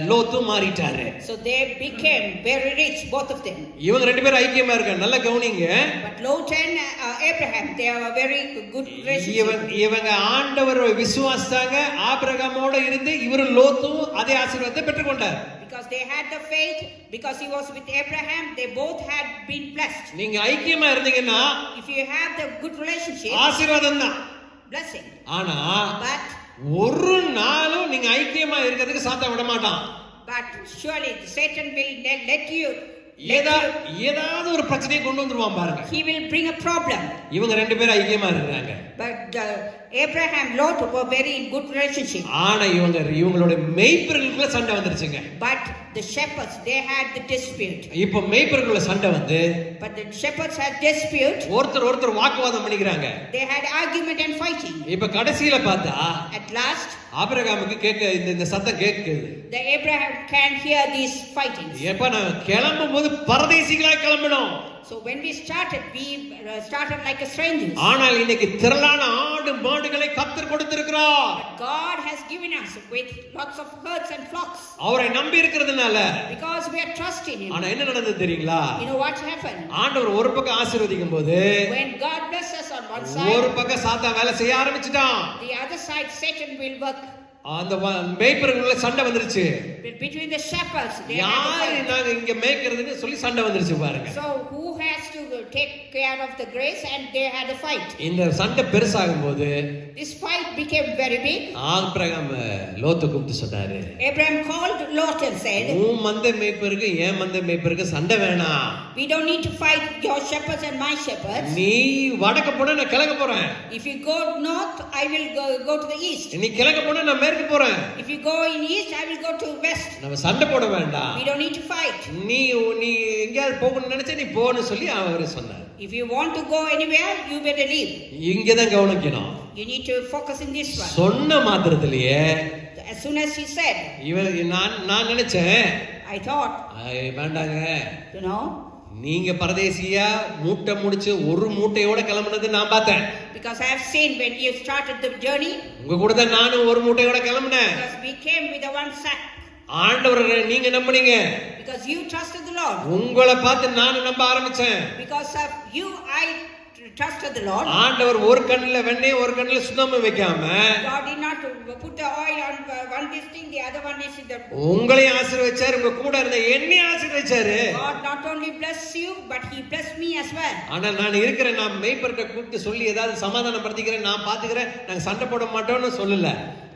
லோத்தும் மாறிட்டாரு. so they became very rich, both of them. இவங்க ரெண்டு பேரும் ஐக்கியமா இருக்காங்க. நல்ல கவனிங்க. But Lot and Abraham, they are very good relationship. இவங்க ஆண்டவரை விசுவாசித்தாங்க. ஆபிரகாமோட இருந்து இவரு லோத்தும் அதே ஆசீர்வாதத்தை பெற்றுக்கொண்டார். Because they had the faith, because he was with Abraham, they both had been blessed. நீங்க ஐக்கியமா இருந்தீங்கன்னா If you have the good relationship, ஆசீர்வாதம் தான். blessing. ஆனா But ஒரு நாளும் நீங்க ஐக்கியமா இருக்கிறதுக்கு சாத்தா விட மாட்டான். surely Satan will let you. ஏதாவது ஒரு பிரச்சனையை கொண்டு வந்துருவான் பாருங்க. He will bring a problem. இவங்க ரெண்டு பேரும் ஐக்கியமா இருக்கிறாங்க. But Abraham, Lot were very in good relationship. ஆனா இவங்களோட மேய்ப்பர்களுக்குள்ள சண்டை வந்துருச்சுங்க. But the shepherds, they had the dispute. இப்போ மேய்ப்பர்களுக்குள்ள சண்டை வந்து, But the shepherds had dispute. ஒருத்தர் வாக்குவாதம் பண்ணிக்கிறாங்க. They had argument and fighting. இப்ப கடைசியில பார்த்தா At last, ஆபிரகாமுக்கு இந்த சத்தம் கேட்குது. the Abraham can hear these fightings. எப்ப நான் கிளம்பும்போது பரதேசிகளா கிளம்பணும். So when we started like a strangers. ஆனால் இன்னைக்கு திரளான ஆடு மாடுகளை கர்த்தர் கொடுத்திருக்கிறார். God has given us with lots of herds and flocks. அவரை நம்பி இருக்கிறதுனால. Because we are trusting him. ஆனா என்ன நடந்தது தெரியுங்களா? You know what happened? ஆண்டவர் ஒரு பக்கம் ஆசீர்வதிக்கும் போது, when God blesses us on one side, ஒரு பக்கம் சாத்தான் வேலை செய்ய ஆரம்பிச்சிட்டான். the other side Satan will work. அந்த மேய்ப்பர்களுக்குள்ள சண்டை வந்துருச்சு. Between the shepherds, they யாரு நாங்க இங்க மேய்க்கிறதுன்னு சொல்லி சண்டை வந்துருச்சு பாருங்க. So who has to take care of the grace, and they had a fight. இந்த சண்டை பெருசாகும் போது, this fight became very big. Abraham லோத்தை கூப்பிட்டு சொன்னாரு. Abraham called Lot and said, உன் மந்தை மேய்ப்பருக்கு என் மந்தை மேய்ப்பருக்கு சண்டை வேணாம். we don't need to fight your shepherds and my shepherds. நீ வடக்கு போனா நான் கிழக்கு போறேன். If you go north, I will go to the east. நீ கிழக்கு போனா நான் மேற்கு போறேன். If you go in east, I will go to west. நம்ம சண்டை போட வேண்டாம். We don't need to fight. நீ எங்கயாவது போகணும்னு நினைச்சா நீ போன்னு சொல்லி அவர் சொன்னார். If you want to go anywhere, you better leave. இங்க தான் கவனிக்கணும். You need to focus in this one. சொன்ன மாத்திரத்திலேயே, as soon as he said, நான் நினைச்சேன், I thought, வேண்டாங்க, you know, நீங்க பரதேசியா மூட்டை முடிச்சு ஒரு மூட்டையோட கிளம்புனது நான் பார்த்தேன். because I have seen when you started the journey, உங்க கூட தான் நானும் ஒரு மூட்டையோட கிளம்புனேன். because we came with a one sack. ஆண்டவரை நீங்க நம்புனீங்க. Because you trusted the Lord. உங்களை பார்த்து நானும் நம்ப ஆரம்பிச்சேன். Because of you, I trusted the Lord. ஆண்டவர் ஒரு கண்ணுல வெண்ணெய் ஒரு கண்ணுல சுண்ணாம்பு வைக்காம, God did not put the oil on one this thing, the other one is in the. உங்களை ஆசீர்வதிச்சாரு, உங்க கூட இருந்த என்னை ஆசீர்வதிச்சாரு. God not only blessed you, but he blessed me as well. ஆனா நான் இருக்கிறேன், நான் மேய்ப்பர்கிட்ட கூப்பிட்டு சொல்லி ஏதாவது சமாதானம் படுத்திக்கிறேன், நான் பாத்துக்கிறேன், நாங்க சண்டை போட மாட்டோம்னு சொல்லல.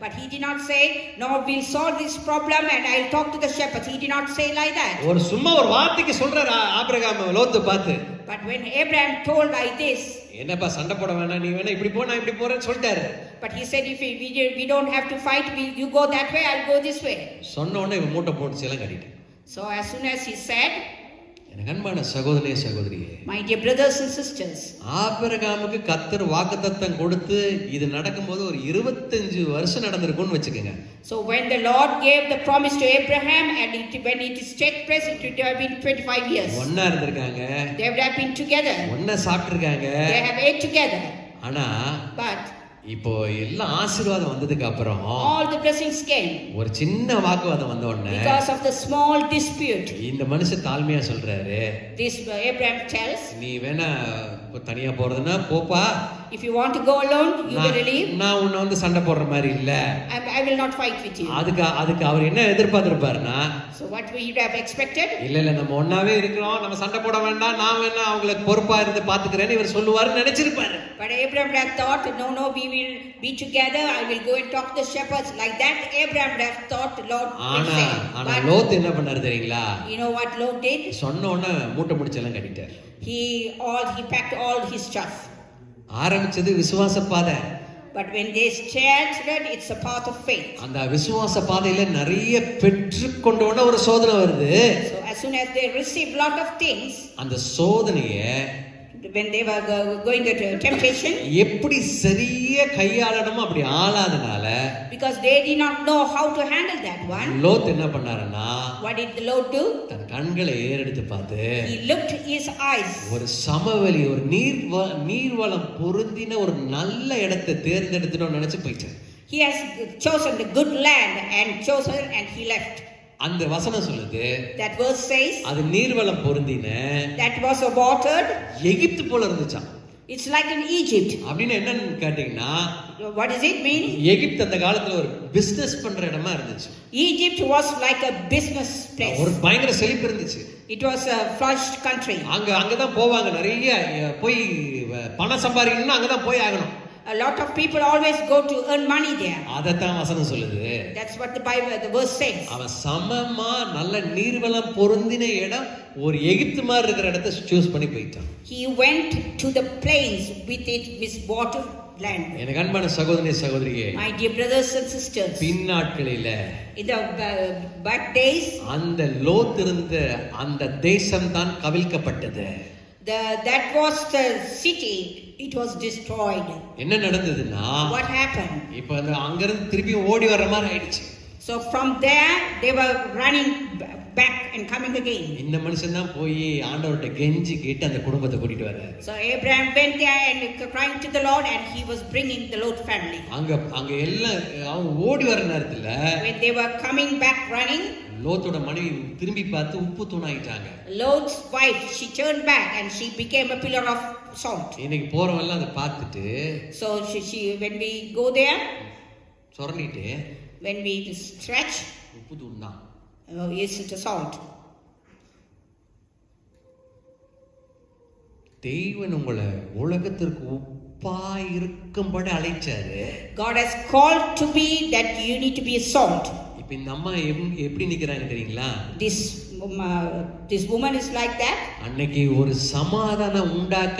But he did not say, no, we'll solve this problem and I'll talk to the shepherds. He did not say like that. ஒரு சும்மா ஒரு வார்த்தைக்கு சொல்றாரு ஆபிரகாம் லோத்தை பார்த்து. But when Abraham told like this, என்னப்பா சண்டை போட வேணாம், நீ வேணா இப்படி போ, நான் இப்படி போறேன்னு சொல்லிட்டாரு. but he said, if we don't have to fight, you go that way, I'll go this way. சொன்ன உடனே இவன் மூட்டை போட்டு எல்லாம் கட்டிட்டான். So as soon as he said, எனக்கு அன்பான சகோதரனே சகோதரியே, my dear brothers and sisters, ஆபிரகாமுக்கு கர்த்தர் வாக்குத்தத்தம் கொடுத்து இது நடக்கும்போது ஒரு 25 வருஷம் நடந்திருக்கும்னு வெச்சுக்கங்க. So when the Lord gave the promise to Abraham and when it is take place, it would have been 25 years. ஒண்ணா இருந்திருக்காங்க, They would have been together, ஒண்ணா சாப்பிட்டிருக்காங்க. they have ate together. ஆனா But இப்போ எல்லாம் ஆசீர்வாதம் வந்ததுக்கு அப்புறம் all the blessings came ஒரு சின்ன வாக்குவாதம் வந்த உடனே because of the small dispute. இந்த மனுஷன் தாழ்மையா சொல்றாரு, This Abraham tells, நீ வேணா தனியா போறதுன்னா போப்பா, if you want to go alone, you will leave. நான் உன்னை வந்து சண்டை போடுற மாதிரி இல்ல. I will not fight with you. அதுக்கு அவர் என்ன எதிர்பார்த்திருப்பாருன்னா, So what we would have expected? இல்ல நம்ம ஒண்ணாவே இருக்கிறோம், நம்ம சண்டை போட வேண்டாம், நான் வேணா அவங்களுக்கு பொறுப்பா இருந்து பாத்துக்கிறேன்னு இவர் சொல்லுவாருன்னு நினைச்சிருப்பாரு. But Abraham would have thought, no, we will be together. I will go and talk to the shepherds. Like that, Abraham would have thought the Lord would say. ஆனா But லோத் என்ன பண்ணாரு தெரியுங்களா? you know what Lot did? சொன்ன உடனே மூட்டை முடிச்செல்லாம் கட்டிட்டார். He packed all his stuff. ஆரம்பிச்சது விசுவாச பாதை. But when they started, it's a path of faith. அந்த விசுவாச பாதையில நிறைய பெற்றுக்கொண்டோன ஒரு சோதனை வருது. So as soon as they received lot of things, அந்த சோதனைய when they were going to temptation, எப்படி சரியா கையாளணுமோ அப்படி ஆளாதனால, because they did not know how to handle that one, Lot என்ன பண்ணாருன்னா, what did the Lord do? தன் கண்களை ஏறெடுத்து பார்த்து He looked his eyes. ஒரு சமவெளி, ஒரு நீர்வளம் பொருந்தின ஒரு நல்ல இடத்தை தேர்ந்தெடுத்துட்டோம்னு நினைச்சு போயிட்டார். He has chosen the good land and he left. அந்த வசனம் சொல்லுது, That verse says, அது நீர்வளம் பொருந்தின that was a watered, எகிப்து போல இருந்துச்சாம். it's like in Egypt. அப்படின்னு என்னன்னு கேட்டீங்கன்னா, What does it mean? எகிப்து அந்த காலத்துல ஒரு பிசினஸ் பண்ற இடமா இருந்துச்சு. Egypt was like a business place. ஒரு பயங்கர செழிப்பு இருந்துச்சு. It was a flourished country. அங்கதான் போவாங்க, நிறைய போய் பணம் சம்பாதிக்கணும்னா அங்கதான் போய் ஆகணும். A lot of people always go to earn money there. அதத்தான் வசனம் சொல்லுது. That's what the verse says. அவன் சமமா நல்ல நீர்வளம் பொருந்தின இடம், ஒரு எகிப்து மாதிரி இருக்கிற இடத்தை சூஸ் பண்ணி போயிட்டான். He went to the plains with water land. எனக்கு அன்பான சகோதரனே சகோதரியே, My dear brothers and sisters, பின்னாட்களில in the back days, அந்த லோத் இருந்த அந்த தேசம் தான் கவிழ்க்கப்பட்டது. that was the city, it was destroyed. என்ன நடந்ததுன்னா, What happened? இப்ப அங்க இருந்து திருப்பி ஓடி வர்ற மாதிரி ஆயிடுச்சு. So from there they were running back and coming again. இந்த மனுஷன் தான் போய் ஆண்டவர்கிட்ட கெஞ்சி கேட்டு அந்த குடும்பத்தை கூட்டிட்டு வர்றாரு. So Abraham went there and crying to the Lord, and he was bringing the Lot family. அங்க எல்லாம் அவங்க ஓடி வர நேரத்துல, When they were coming back running, லோத்தோட மனைவி திரும்பி பார்த்து உப்பு தூணாயிட்டாங்க. Lot's wife, she turned back and she became a pillar of salt. இன்னைக்கு போறவங்க அதை பார்த்துட்டு, So she when we go there, சொரணிட்டு, when we stretch, உப்பு தூண் தான். yes, it is salt. தேவன் உங்களை உலகத்திற்கு உப்பாய் இருக்கும்படி அழைச்சாரு. God has called to be that you need to be a salt. இப்ப இந்த அம்மா எப்படி நிக்கிறாங்க தெரியுங்களா? This woman is like that. அன்னைக்கு ஒரு சமாதானம் உண்டாக்க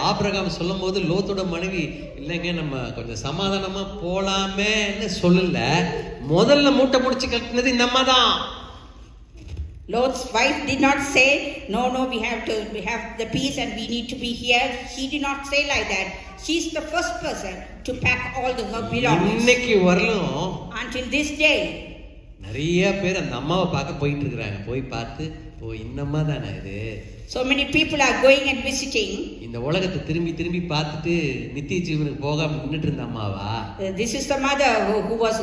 ஆபிரகாம் சொல்லும் போது லோத்தோட மனைவி, இல்லைங்க நம்ம கொஞ்சம் சமாதானமா போலாமேன்னு சொல்லல, முதல்ல மூட்டை முடிச்சு கட்டினது இந்த அம்மா தான். Lot's wife did not say, no, we have the peace and we need to be here. She did not say like that. She's the first person to pack all her belongings. இன்னைக்கு வரலும் Until this day, நிறைய பேர் அந்த அம்மாவை பார்க்க போயிட்டு இருக்காங்க. போய் பார்த்து, இந்த அம்மா தானே இது. so many people are going and visiting. இந்த உலகத்தை திரும்பி பார்த்துட்டு நித்திய ஜீவனுக்கு போகாம நின்னுட்டு இருந்த அம்மாவா? This is the mother who was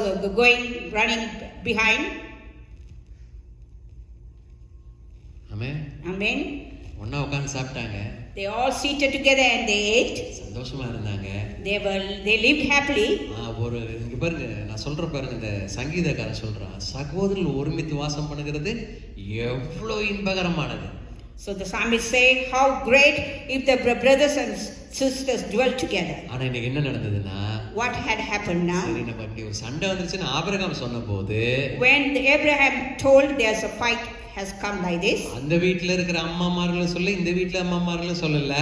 running behind. Amen. ஒண்ணா உட்கார்ந்து சாப்பிட்டாங்க. They all seated together and they ate. சந்தோஷமா இருந்தாங்க. They lived happily. இங்க பாருங்க, நான் சொல்றேன் பாருங்க, இந்த சங்கீதக்காரன் சொல்றான், சகோதரர்கள் ஒருமித்து வாசம் பண்ணுகிறது எவ்வளவு இன்பகரமானது. So the psalmist say, how great if the brothers and sisters dwelt together. ஆனா இன்னைக்கு என்ன நடந்ததுன்னா, What had happened now? சரி நம்ம இப்படி ஒரு சண்டை வந்துருச்சுன்னு ஆபிரகாம் சொன்னபோது, When Abraham told there's a fight has come like this, அந்த வீட்ல இருக்கிற அம்மாமார்களும் சொல்ல, இந்த வீட்ல அம்மாமார்களும் சொல்லல,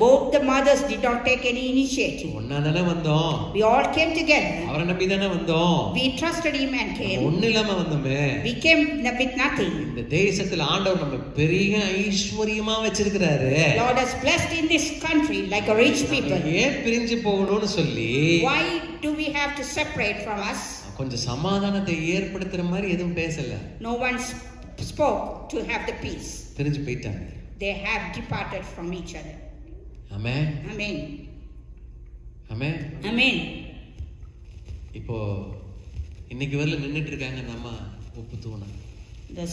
both the mothers did not take any initiative. ஒண்ணா தானே வந்தோம், We all came together. அவரை நம்பி தானே வந்தோம், We trusted him and came. ஒண்ணு இல்லாம வந்தோமே. We came with nothing. இந்த தேசத்துல ஆண்டவர் நம்ம பெரிய ஐஸ்வர்யமா வச்சிருக்கிறாரு. Lord has blessed in this country like a rich people. ஏன் பிரிஞ்சு போகணும்னு சொல்லி, Why do we have to separate from us? கொஞ்சம் சமாதானத்தை ஏற்படுத்துற மாதிரி எதுவும் பேசல. No one spoke to have the peace. பிரிஞ்சு போயிட்டாங்க. They have departed from each other. Amen. Amen. Amen. Amen. இப்போ இன்னைக்கு வரல நின்னுட்டு இருக்காங்க நம்ம உப்பு தூணம்.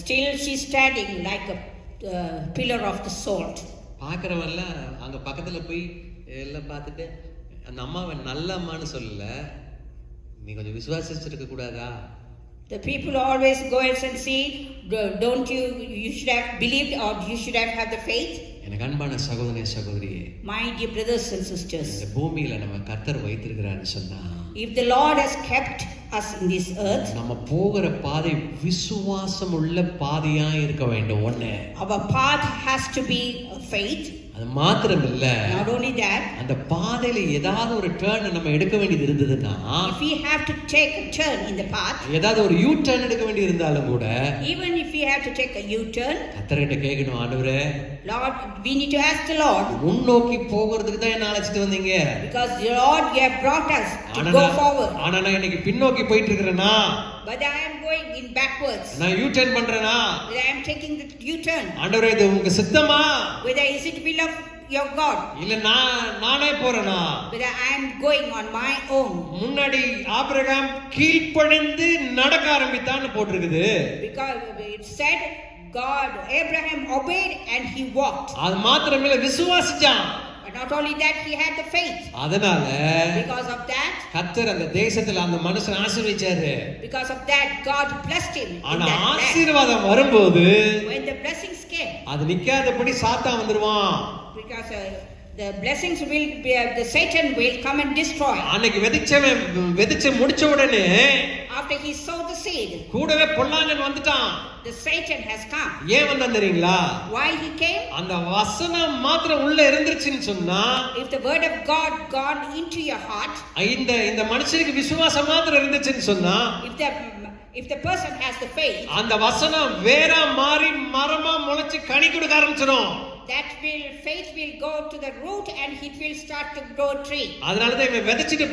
Still she's standing like a pillar of the salt. பாக்குறவல்ல அங்க பக்கத்துல போய் எல்லாம் பார்த்துட்டு அந்த அம்மாவை நல்ல அம்மான்னு சொல்லல, நீ கொஞ்சம் விசுவாசிச்சிருக்க கூடாதா? The people always go and see, don't you should have believed or you should have had the faith. எனக்கு அன்பான சகோதரனே சகோதரியே, My dear brothers and sisters, இந்த பூமியில நம்ம கர்த்தர் வைத்திருக்கிறான்னு சொன்னா, if the Lord has kept us in this earth, நம்ம போகிற பாதை விசுவாசம் உள்ள பாதையா இருக்க வேண்டும். ஒண்ணு, our path has to be faith. அது மாத்திரம் இல்ல, Not only that, அந்த பாதையில ஏதாவது ஒரு டர்ன் நம்ம எடுக்க வேண்டியது இருந்ததுன்னா, if we have to take a turn in the path, ஏதாவது ஒரு யூ டர்ன் எடுக்க வேண்டி இருந்தாலும் கூட, even if we have to take a U-turn, கர்த்தர்கிட்ட கேட்கணும், ஆண்டவரே, Lord, we need to ask the Lord, முன்னோக்கி போகிறதுக்கு தான் என்ன அழைச்சிட்டு வந்தீங்க, because the Lord, you have brought us to go forward. ஆனா நான் இன்னைக்கு பின்னோக்கி போயிட்டு இருக்கிறேனா, But I am going in backwards. நான் யூ டர்ன் பண்றேனா, Whether I am taking the U-turn, ஆண்டவரே இது உங்க சித்தமா, whether is it will of your God, இல்ல நானே போறேனா, whether I am going on my own. முன்னாடி ஆபிரகாம் கீழ்ப்படிந்து நடக்க ஆரம்பித்தான்னு போட்டிருக்குது. Because it said God, Abraham obeyed and he walked. அது மாத்திரமில்ல, விசுவாசிச்சான். But not only that, he had the faith. அதனால Because of that, கர்த்தர் அந்த தேசத்துல அந்த மனுஷனை ஆசீர்வதிச்சாரு. because of that, God blessed him in ஆனா that land. ஆசீர்வாதம் வரும்போது When the blessings came, அது நிக்காதபடி சாத்தான் வந்துருவான். because the blessings will be, the Satan will come and destroy. அன்னைக்கு விதைச்சு முடிச்ச உடனே After he sowed the seed, கூடவே பொல்லாங்கன் வந்துட்டான். the Satan has come. ஏன் வந்தான் தெரியுங்களா? Why he came? அந்த வசனம் மாத்திரம் உள்ள இருந்துச்சுன்னு சொன்னா, If the word of God gone into your heart, இந்த மனுஷனுக்கு விசுவாசம் மாத்திரம் இருந்துச்சுன்னு சொன்னா, if the person has the faith, அந்த வசனம் வேரா மாறி மரமா முளைச்சு கனி கொடுக்க ஆரம்பிச்சிடும். that faith will go to the root and it will start to grow tree. அதனால தான் இவன் விதைச்சிட்டு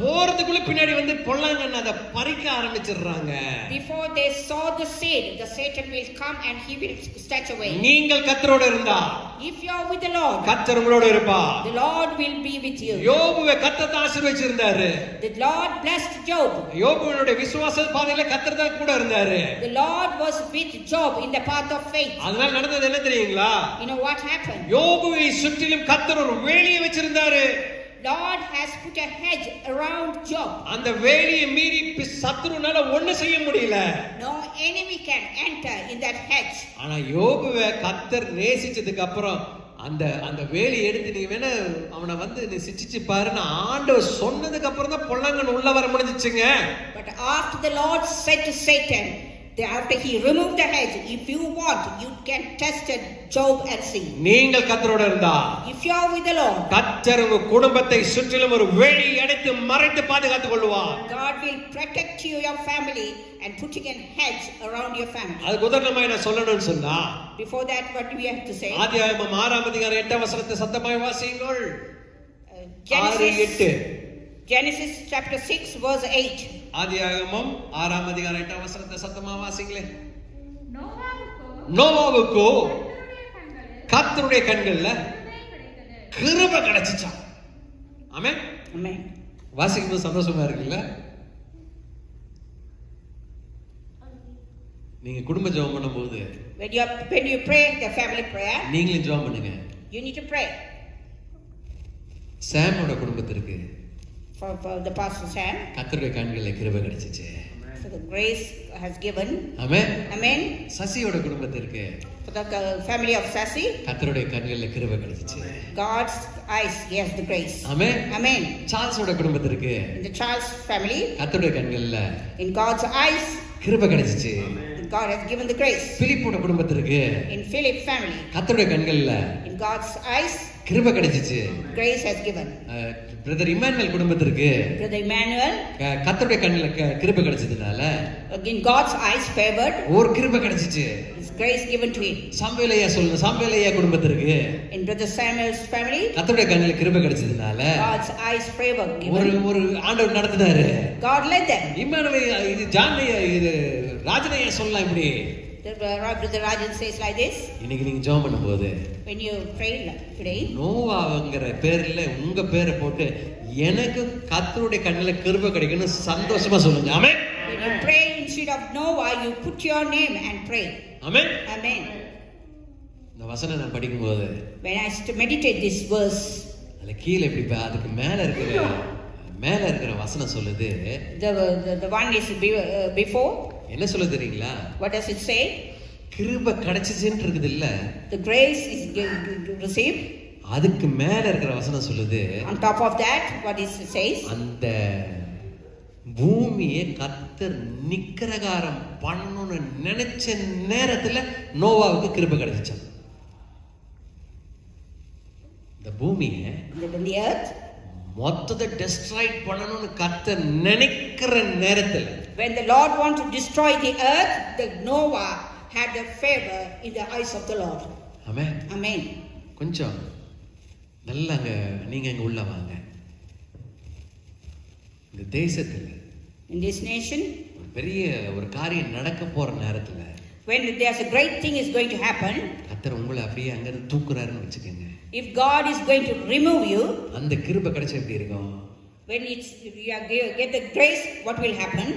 போறதுக்குள்ள பின்னாடி வந்து பொல்லாங்கன்னு அதை பறிக்க ஆரம்பிச்சிடுறாங்க. Before they saw the seed, the Satan will come and he will snatch away. நீங்கள் கர்த்தரோட இருந்தா, If you are with the Lord, கர்த்தர் உங்களோட இருப்பா. the Lord will be with you. யோபுவை கர்த்தர் ஆசீர்வதிச்சிருந்தாரு. The Lord blessed Job. யோபுவினுடைய விசுவாச பாதையில கர்த்தர் தான் கூட இருந்தாரு. The Lord was with Job in the path of faith. அதனால நடந்தது என்ன தெரியுங்களா? You know what happened? யோபுவை சுற்றிலும் கர்த்தர் ஒரு வேலியை வச்சிருந்தாரு. Lord has put a hedge around Job. அந்த வேலியை மீறி சத்துருனால ஒண்ணு செய்ய முடியல. No enemy can enter in that hedge. ஆனா யோபுவை கர்த்தர் நேசிச்சதுக்கு அப்புறம் அந்த வேலி எடுத்து நீ வேணா அவனை வந்து நீ சிச்சிச்சு பாருன்னு ஆண்டவர் சொன்னதுக்கு அப்புறம் தான் பொல்லாங்கன் உள்ள வர முடிஞ்சிச்சுங்க. But after the Lord said to Satan, after he removed the hedge, if you want, you can test Job and see. நீங்கள் கர்த்தரோட இருந்தா, If you are with the Lord, கர்த்தர் உங்க குடும்பத்தை சுற்றிலும் ஒரு வேலி அடைத்து மறைத்து பாதுகாத்துக் கொள்வார். God will protect you, your family, and putting a hedge around your family. அது உதாரணமா என்ன சொல்லணும்னு சொன்னா, Before that, what do we have to say? ஆதியாகமம் 6 அதிகாரம் 8 வசனத்தை சத்தமாய் வாசியுங்கள். Genesis chapter 6 verse 8. ஆதியாகமம் 6 அதிகாரம் 8 வசனத்தை சத்தமா வாசிங்களே. நோவாவுக்கு நோவாவுக்கு கர்த்தருடைய கண்கள்ல கிருபை கிடைச்சுச்சாம். ஆமென். Amen. வாசிக்கும்போது சந்தோஷமா இருக்குல்ல? நீங்க குடும்ப ஜெபம் பண்ணும்போது When you pray the family prayer, நீங்களும் ஜெபம் பண்ணுங்க. you need to pray சாமோட குடும்பத்திற்கு for the pastor Sam. கர்த்தருடைய கண்கள்ல கிருபை கிடைச்சுச்சு. So the grace has given. Amen. Amen. சசியோட குடும்பத்திற்கு For the family of Sasi, கர்த்தருடைய கண்களில் கிருபை கிடைச்சிச்சு. God's eyes, he has the grace. Amen. Amen. சார்ல்ஸோட குடும்பத்திற்கு In the Charles family, கர்த்தருடைய கண்களில் in God's eyes, கிருபை கிடைச்சிச்சு. God has given the grace. பிலிப்போட குடும்பத்திற்கு In Philip family, கர்த்தருடைய கண்களில் in God's eyes, கிருபை கிடைச்சிச்சு. grace has given. Brother Emmanuel குடும்பத்திற்கு Brother Emmanuel, கர்த்தருடைய கண்களில் கிருபை கிடைச்சதுனால in God's eyes favored, ஒரு கிருபை கிடைச்சிச்சு. his grace given to him. சாம்பேலையா குடும்பத்திற்கு In Brother Samuel's family, கர்த்தருடைய கண்களில் கிருபை கிடைச்சதுனால God's eyes favor ஒரு given. ஒரு ஆண்டவர் நடத்தினாரு. God led them. இமானுவேல் இது ஜானையா இது ராஜனையா சொல்லலாம் இப்படி. Brother Rajan says like this, இன்னைக்கு நீங்க ஜெபம் பண்ணும்போது when you pray today, நோவாங்கிற பேர்ல உங்க பேரை போட்டு எனக்கு கர்த்தருடைய கண்ணில் கிருபை கிடைக்கும்னு சந்தோஷமா சொல்லுங்க. ஆமென். when you pray instead of Noah, you put your name and pray. Amen. Amen. இந்த வசனம் நான் படிக்கும்போது When I used to meditate this verse, அதுல கீழே இப்படி அதுக்கு மேல இருக்கிற வசனம் சொல்லுது. the one is before. என்ன சொல்ல தெரியுங்களா? What does it say? கிருபை கிடைச்சிச்சுன்னு இருக்குது இல்ல, The grace is received. அதுக்கு மேல இருக்கிற வசனம் சொல்லுது, On top of that, what is it says? அந்த பூமியை கர்த்தர் நிக்கிரகாரம் பண்ணணும்னு நினைச்ச நேரத்துல நோவாவுக்கு கிருபை கிடைச்சிச்சு. இந்த பூமியை The earth, மொத்தத்தை டெஸ்ட்ராய்ட் பண்ணணும்னு கர்த்தர் நினைக்கிற நேரத்துல, when the Lord wanted to destroy the earth, the Noah had the favor in the eyes of the Lord. Amen. Amen. கொஞ்சம் நல்லா நீங்க அங்க உள்ள வாங்க. இந்த தேசத்துல In this nation, ஒரு பெரிய ஒரு காரியம் நடக்க போற நேரத்துல when there's a great thing is going to happen, கர்த்தர் உங்களை அப்படியே அங்க இருந்து தூக்குறாருன்னு வச்சுக்கோங்க. if God is going to remove you, அந்த கிருபை கிடைச்சா எப்படி இருக்கும்? when get the grace, what will happen?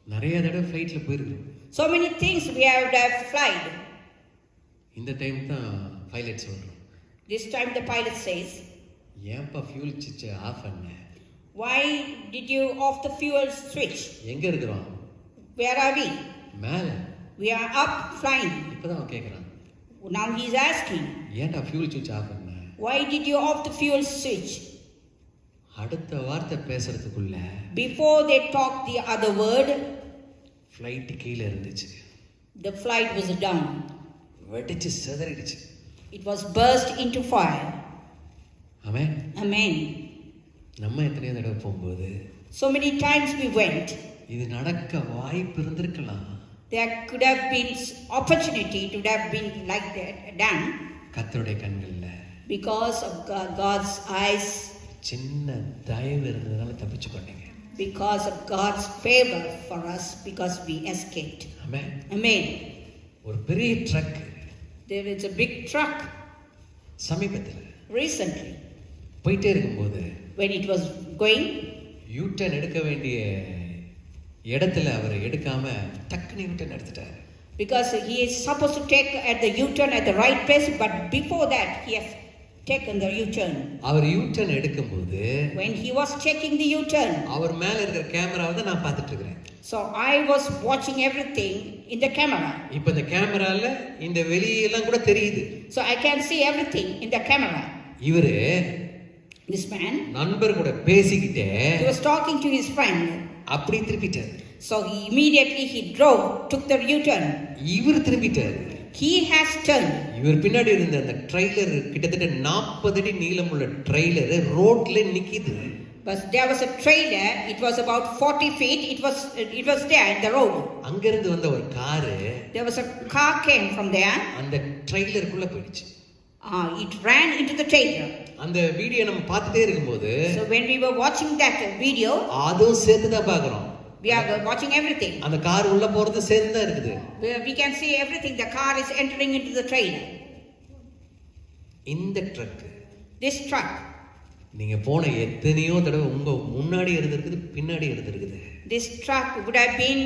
நிறைய தடவை ஃப்ளைட்ல போயிருக்கு. So many things we have to have flied. இந்த டைம் தான் பைலட் சொல்றோம், This time the pilot says, ஏன்பா ஃபியூல் சுவிட்ச் ஆஃப் பண்ண? why did you off the fuel switch? எங்க இருக்கிறோம்? Where are we? மேல. We are up flying. இப்பதான் அவன் கேக்குறான், Now he is asking, ஏன்டா ஃபியூல் சுவிட்ச் ஆஃப் பண்ண? why did you off the fuel switch? அடுத்த வார்த்தை பேசுறதுக்குள்ள Before they talk the other word, flight கீழே இருந்துச்சு, the flight was down. வெடிச்சு சிதறிடுச்சு. It was burst into fire. Amen. Amen. நம்ம எத்தனையோ தடவை போகும்போது So many times we went. இது நடக்க வாய்ப்பு இருந்திருக்கலாம். There could have been opportunity to have been like that done. கர்த்தருடைய கண்கள்ல Because of God's eyes, சின்ன தயவு இருந்ததுனால தப்பிச்சு கொண்டீங்க. because of God's favor for us, because we escaped. Amen. Amen. ஒரு பெரிய drug There is a big truck சமீபத்தில் recently. போயிட்டே இருக்கும்போது When it was going, U-turn எடுக்க வேண்டிய இடத்துல அவர் எடுக்காம டக்குன்னு யூட்டர்ன் எடுத்துட்டாரு. because he is supposed to take at the U-turn at the right place, but before that he has taken the U-turn. அவர் யூட்டர்ன் எடுக்கும்போது When he was checking the U-turn, அவர் மேல இருக்கிற கேமராவை தான் நான் பார்த்துட்டு இருக்கிறேன். so I was watching everything in the camera. இப்போ இந்த கேமரால இந்த வெளியெல்லாம் கூட தெரியுது. So I can see everything in the camera. இவரு This man, நண்பர் கூட பேசிக்கிட்டே he was talking to his friend. அப்படி திருப்பிட்டார். So he immediately drove, took the U-turn. இவர் திரும்பிட்டார். He has turned. இவர் பின்னாடி இருந்த அந்த ட்ரெய்லர் கிட்டத்தட்ட 40 அடி நீளமுள்ள ட்ரெய்லர் ரோட்ல நிக்குது. But there was a trailer. It was about 40 feet. It was there in the road. அங்க இருந்து வந்த ஒரு car There was a car came from there. அந்த ட்ரெய்லருக்குள்ள போயிடுச்சு. It ran into the trailer. அந்த வீடியோ நம்ம பார்த்துட்டே இருக்கும்போது So when we were watching that video, அதுவும் சேர்த்து தான் பார்க்கறோம். we are watching everything. அந்த கார் உள்ள போறது சேர்ந்து தான் இருக்குது. We can see everything. The car is entering into the trailer. இந்த ட்ரக், This truck, நீங்க போன எத்தனையோ தடவை உங்க முன்னாடி இருந்திருக்குது, பின்னாடி இருந்திருக்குது. this truck would have been,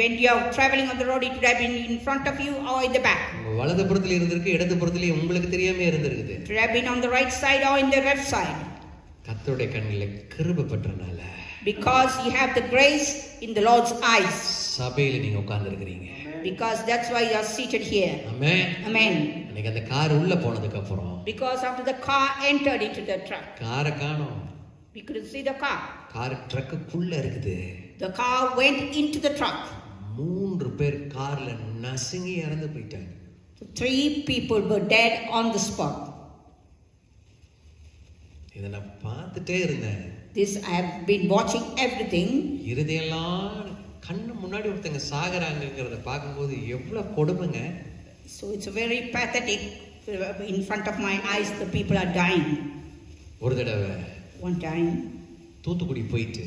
when you are traveling on the road, it would have been in front of you or in the back. உங்க வலது புறத்துல இருந்திருக்கு, இடது புறத்துலயே உங்களுக்கு தெரியாம இருந்திருக்குது. It would have been on the right side or in the left side. கர்த்தருடைய கண்ணிலே கிருபை பெற்றனால, Because you have the grace in the Lord's eyes. சபையில நீங்க உட்கார்ந்து இருக்கிறீங்க. Because that's why you are seated here. Amen. Amen. அன்னைக்கு அந்த car உள்ள போனதுக்கு அப்புறம் Because after the car entered into the truck, காரை காணோம். we couldn't see the car. Car ட்ரக்குக்குள்ள இருக்குது. The car went into the truck. 3 பேர் கார்ல நசுங்கி இறந்து போயிட்டாங்க. 3 people were dead on the spot. இத நான் பார்த்துட்டே இருந்தேன். This I have been watching everything. இருதயெல்லாம் கண்ணு முன்னாடி ஒருத்தங்க சாகறாங்கங்கறத பார்க்கும்போது எவ்வளவு கொடுமைங்க. So it's very pathetic. In front of my eyes the people are dying. ஒரு தடவை One time தூத்துக்குடி போயிட்டு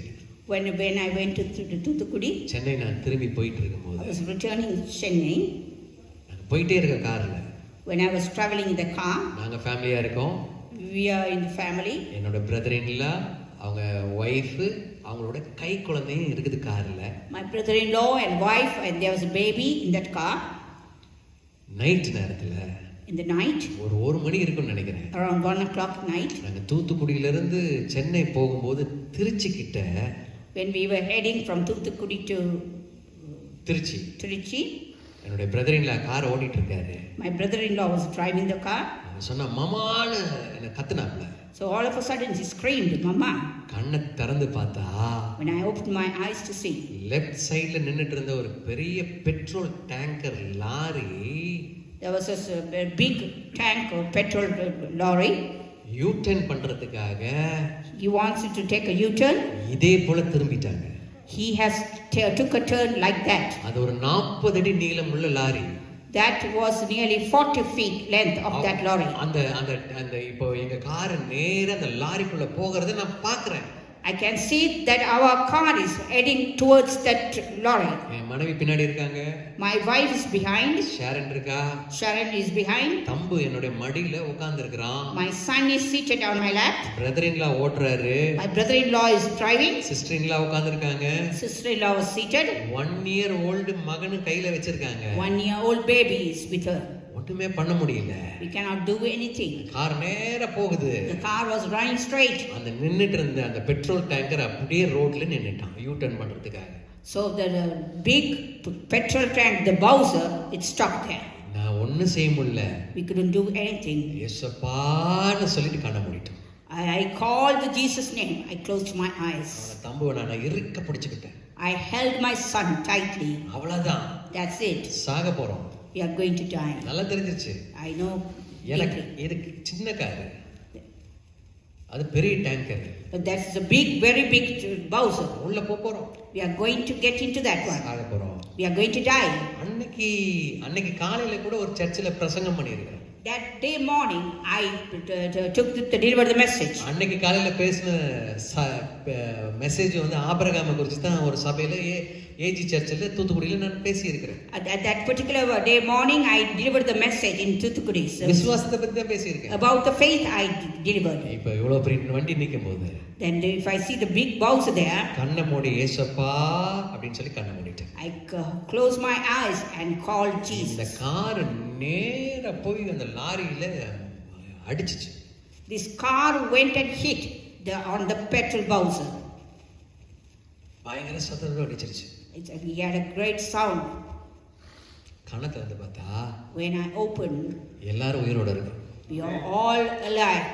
when I went to Thuthukudi, Chennai நான் திரும்பி போயிட்டு I இருக்கும்போது was returning to Chennai. நாங்க போயிட்டே இருக்க கார்ல When I was traveling in the car, நாங்க ஃபேமிலியா இருக்கோம். we are in the family. என்னோட பிரதர்-இன்-லா அவங்க வைஃப் அவங்களோட கை குழந்தையும் இருக்குது கார்ல. My brother-in-law and wife, and there was a baby in that car. Night நேரத்துல In the night, ஒரு மணி இருக்கும்னு நினைக்கிறேன். around 1 o'clock night, நாங்க தூத்துக்குடியில இருந்து சென்னை போகும்போது திருச்சி கிட்ட when we were heading from Thuthukudi to Trichy Trichy, என்னோட பிரதர்-இன்-லா கார் ஓட்டிட்டு இருக்காரு. my brother-in-law was driving the car. அவன் சொன்னா மாமான்னு என்ன கத்துனாப்ல. So all of a sudden he screamed, "Mama!" கண்ணை திறந்து பார்த்தா When I opened my eyes to see, left சைடுல நின்னுட்டு இருந்த ஒரு பெரிய petrol tanker lorry there was a big tank of petrol lorry. You turn பண்றதுக்காக He wants to take a U-turn. இதே போல திரும்பிட்டாங்க. He has took a turn like that. அது ஒரு 40 அடி நீளம் உள்ள lorry. That was nearly 40 feet length of that lorry. அந்த அந்த அந்த இப்போ எங்க கார் நேரா அந்த லாரிக்குள்ள போகிறதை நான் பார்க்கறேன். I can see that our car is heading towards that lorry. என் மனைவி பின்னாடி இருக்காங்க. My wife is behind. Sharon இருக்கா. Sharon is behind. தம்பு என்னோட மடியில உட்கார்ந்து இருக்கிறான். My son is seated on my lap. பிரதர்-இன்-லா ஓட்டுறாரு. My brother-in-law is driving. சிஸ்டர்-இன்-லா உட்கார்ந்து இருக்காங்க. Sister-in-law is seated. 1 year old மகனு கையில வச்சிருக்காங்க. 1-year-old baby is with her. ஒண்ணுமே பண்ண முடியல. We cannot do anything. Car நேரா போகுது. The car was running straight. அந்த நின்னுட்டு இருந்த அந்த பெட்ரோல் டேங்கர் அப்படியே ரோட்ல நின்னுட்டான் யூ டர்ன் பண்றதுக்காக. So the big petrol tank, the Bowser, it stopped there. நான் ஒண்ணும் செய்ய முடியல. We couldn't do anything. இயேசுப்பான்னு சொல்லிட்டு கண்ண மூடிட்டேன். I called the Jesus name. I closed my eyes. அவன தம்புவை நான் இறுக்க பிடிச்சுக்கிட்டேன். I held my son tightly. அவ்வளவுதான். That's it. சாக போறோம். We are going to die. நல்லா தெரிஞ்சிருச்சு. I know. எனக்கு இதுக்கு சின்ன கார், அது பெரிய tanker. But that's a big, very big Bowser. உள்ள போறோம். We are going to get into that one. சாக போறோம். We are going to die. அன்னைக்கு காலையில கூட ஒரு சர்ச்சில் பிரசங்கம் பண்ணியிருக்கிறேன். That day morning, I took to deliver the message. அன்னைக்கு காலையில பேசின மெசேஜ் வந்து ஆபிரகாமை குறித்து தான் ஒரு சபையில ஏஜி சர்ச்சில் தூத்துக்குடியில நான் பேசி இருக்கிறேன். At that particular day morning, I delivered the message in Thuthukudi. விசுவாசத்தை பத்தி தான் பேசி இருக்கேன். About the faith I delivered. இப்போ இவ்வளவு பெரிய வண்டி நிற்கும் போது Then if I see the big Bowser there, கண்ணை மூடி ஏசப்பா அப்படின்னு சொல்லி கண்ணை மூடிட்டேன். I close my eyes and call இந்த Jesus. கார் நேரா போய் அந்த லாரியில அடிச்சிச்சு. This car went and hit on the petrol Bowser. பயங்கர சத்தத்தோட அடிச்சிருச்சு. He had a great sound. கண்ணை திறந்து பார்த்தா When I opened, எல்லாரும் உயிரோட இருக்கு. we are all alive.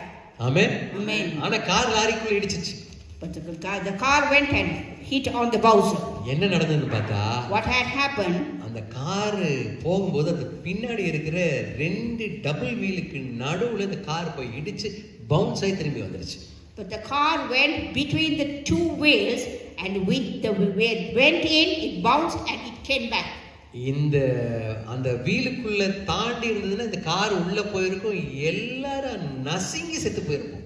Amen. Amen. ஆனா car லாரிக்குள்ள இடிச்சிச்சு. But the car went and hit on the Bowser. என்ன நடந்ததுன்னு பார்த்தா What had happened? அந்த கார் போகும்போது அது பின்னாடி இருக்கிற 2 டபுள் வீலுக்கு நடுவுல இந்த கார் போய் இடிச்சு பவுன்ஸ் ஆகி திரும்பி வந்துருச்சு. But the car went between the 2 wheels, and with the wheel went in, it bounced and it came back. அந்த வீலுக்குள்ள தாண்டி இருந்ததுன்னா இந்த கார் உள்ள போயிருக்கும், எல்லாரும் நசுங்கி செத்து போயிருக்கும்.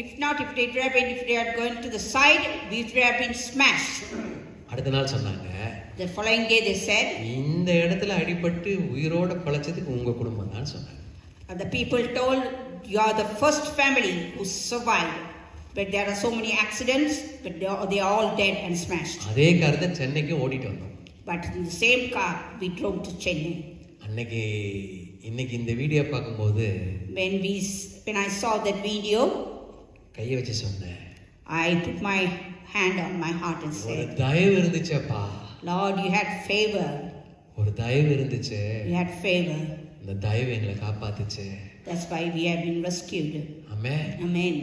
If not, if they are going to the side, we would have been smashed. அடுத்த நாள் சொன்னாங்க, The following day they said, இந்த இடத்துல அடிபட்டு உயிரோட பழச்சதுக்கு உங்க குடும்பம் தான் சொன்னாங்க. The people told, you are the first family who survived. But there are so many accidents, but they are all dead and smashed. அதே கார் தான் சென்னைக்கு ஓடிட்டு வந்தோம். But in the same car, we drove to Chennai. இன்னைக்கு இந்த video பார்க்கும்போது When I saw that video, கையை வச்சு சொன்னேன், I put my hand on my heart and ஒரு said, தயவு இருந்துச்சேப்பா, Lord, you had favor. ஒரு தயவு இருந்துச்சு. You had favor. இந்த தயவு எங்களை காப்பாத்துச்சு. That's why we have been rescued. Amen. Amen.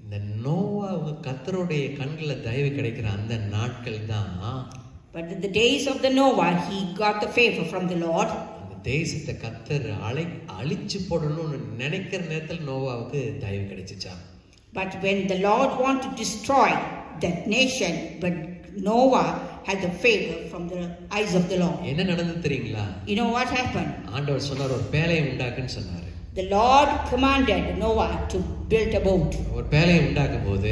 இந்த நோவாவுக்கு கர்த்தருடைய கண்கள்ல தயவு கிடைக்கிற அந்த நாட்கள் தான் But in the days of the Noah, he got the favor from the Lord. அந்த தேசத்தை கர்த்தர் அழிச்சு போடணும்னு நினைக்கிற நேரத்தில் நோவாவுக்கு தயவு கிடைச்சிச்சா. But when the Lord wanted to destroy that nation, but Noah had the favor from the eyes of the Lord. என்ன நடந்தது தெரியுங்களா? You know what happened? ஆண்டவர் சொன்னார், ஒரு பேழையை உண்டாக்குன்னு சொன்னார். The Lord commanded Noah to build a boat. ஒரு பேழையை உண்டாக்கும் போது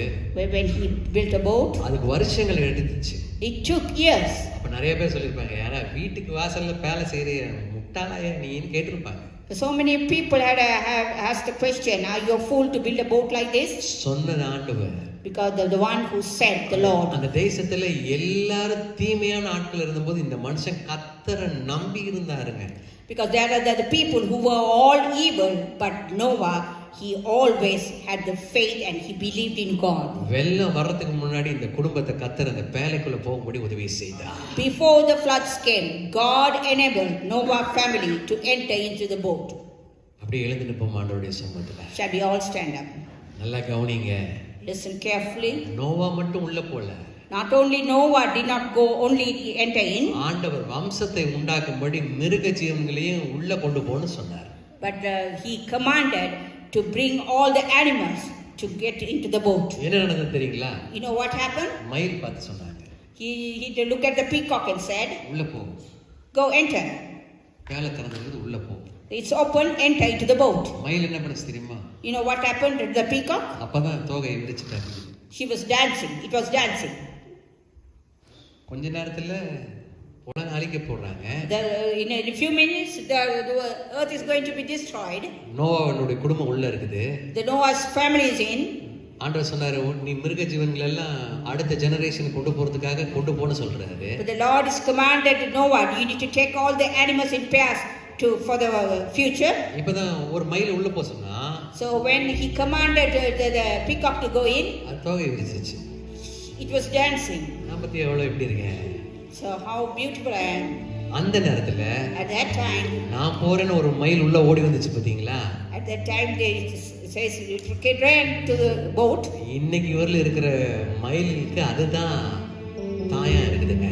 When he built a boat, அதுக்கு வருஷங்கள் எடுத்துச்சு. it took years. அப்ப நிறைய பேர் சொல்லியிருப்பாங்க, யாரா வீட்டுக்கு வாசல்ல பேலை செய்யற முட்டாளாயா நீன்னு கேட்டிருப்பாங்க. So many people have asked the question, are you a fool to build a boat like this? சொன்னது ஆண்டவர். Because the one who said, the Lord. அந்த தேசத்துல எல்லாரும் தீமையான ஆட்கள் இருந்தபோது இந்த மனுஷன் கர்த்தரை நம்பி இருந்தாருங்க. Because there are the people who were all evil, but Noah, he always had the faith and he believed in God. வெள்ளம் வர்றதுக்கு முன்னாடி இந்த குடும்பத்தை கர்த்தர் அந்த பேழைக்குள்ள போகும்படி உதவி செய்தார். Before the floods came, God enabled Noah family to enter into the boat. அப்படியே எழுந்து நிற்போம் ஆண்டவருடைய சமூகத்துல. Shall we all stand up? நல்லா கவனிங்க. Listen carefully. நோவா மட்டும் உள்ள போல. Not only Noah did not go only enter in. ஆண்டவர் வம்சத்தை உண்டாக்கும்படி மிருக ஜீவன்களையும் உள்ள கொண்டு போன்னு சொன்னார். But he commanded to bring all the animals to get into the boat. என்ன நடந்தது தெரியுங்களா? You know what happened? மயில் பார்த்து சொன்னாங்க. He looked at the peacock and said, உள்ள போ. go enter. பேலை திறந்தது உள்ள போ. It's open, enter into the boat. மயில் என்ன பண்ணுச்சு தெரியுமா? You know what happened to the peacock? அப்பதான் தோகையை விரிச்சுட்டாங்க. She was dancing. It was dancing. கொஞ்ச நேரத்துல உலகம் அழிக்க போடுறாங்க. In a few minutes, the earth is going to be destroyed. நோவாவுடைய குடும்பம் உள்ள இருக்குது. The Noah's family is in. ஆண்டவர் சொன்னாரு, நீ மிருக ஜீவன்கள் எல்லாம் அடுத்த ஜெனரேஷன் கொண்டு போறதுக்காக கொண்டு போன்னு சொல்றாரு. But the Lord is commanded Noah, you need to take all the animals in pairs for the future. இப்பதான் ஒரு மயில் உள்ள போ சொன்னா. So when he commanded the peacock to go in, அது தோகை விரிச்சிச்சு. it was dancing. நான் பத்தி எவ்வளவு எப்படி இருக்கேன். So how beautiful I am. அந்த நேரத்துல At that time, நான் போறேன்னு ஒரு மயில் உள்ள ஓடி வந்துச்சு பாத்தீங்களா? at that time they says it ran to the boat. இன்னைக்கு வரல இருக்கிற மயிலுக்கு அதுதான் தாயா இருக்குதுங்க.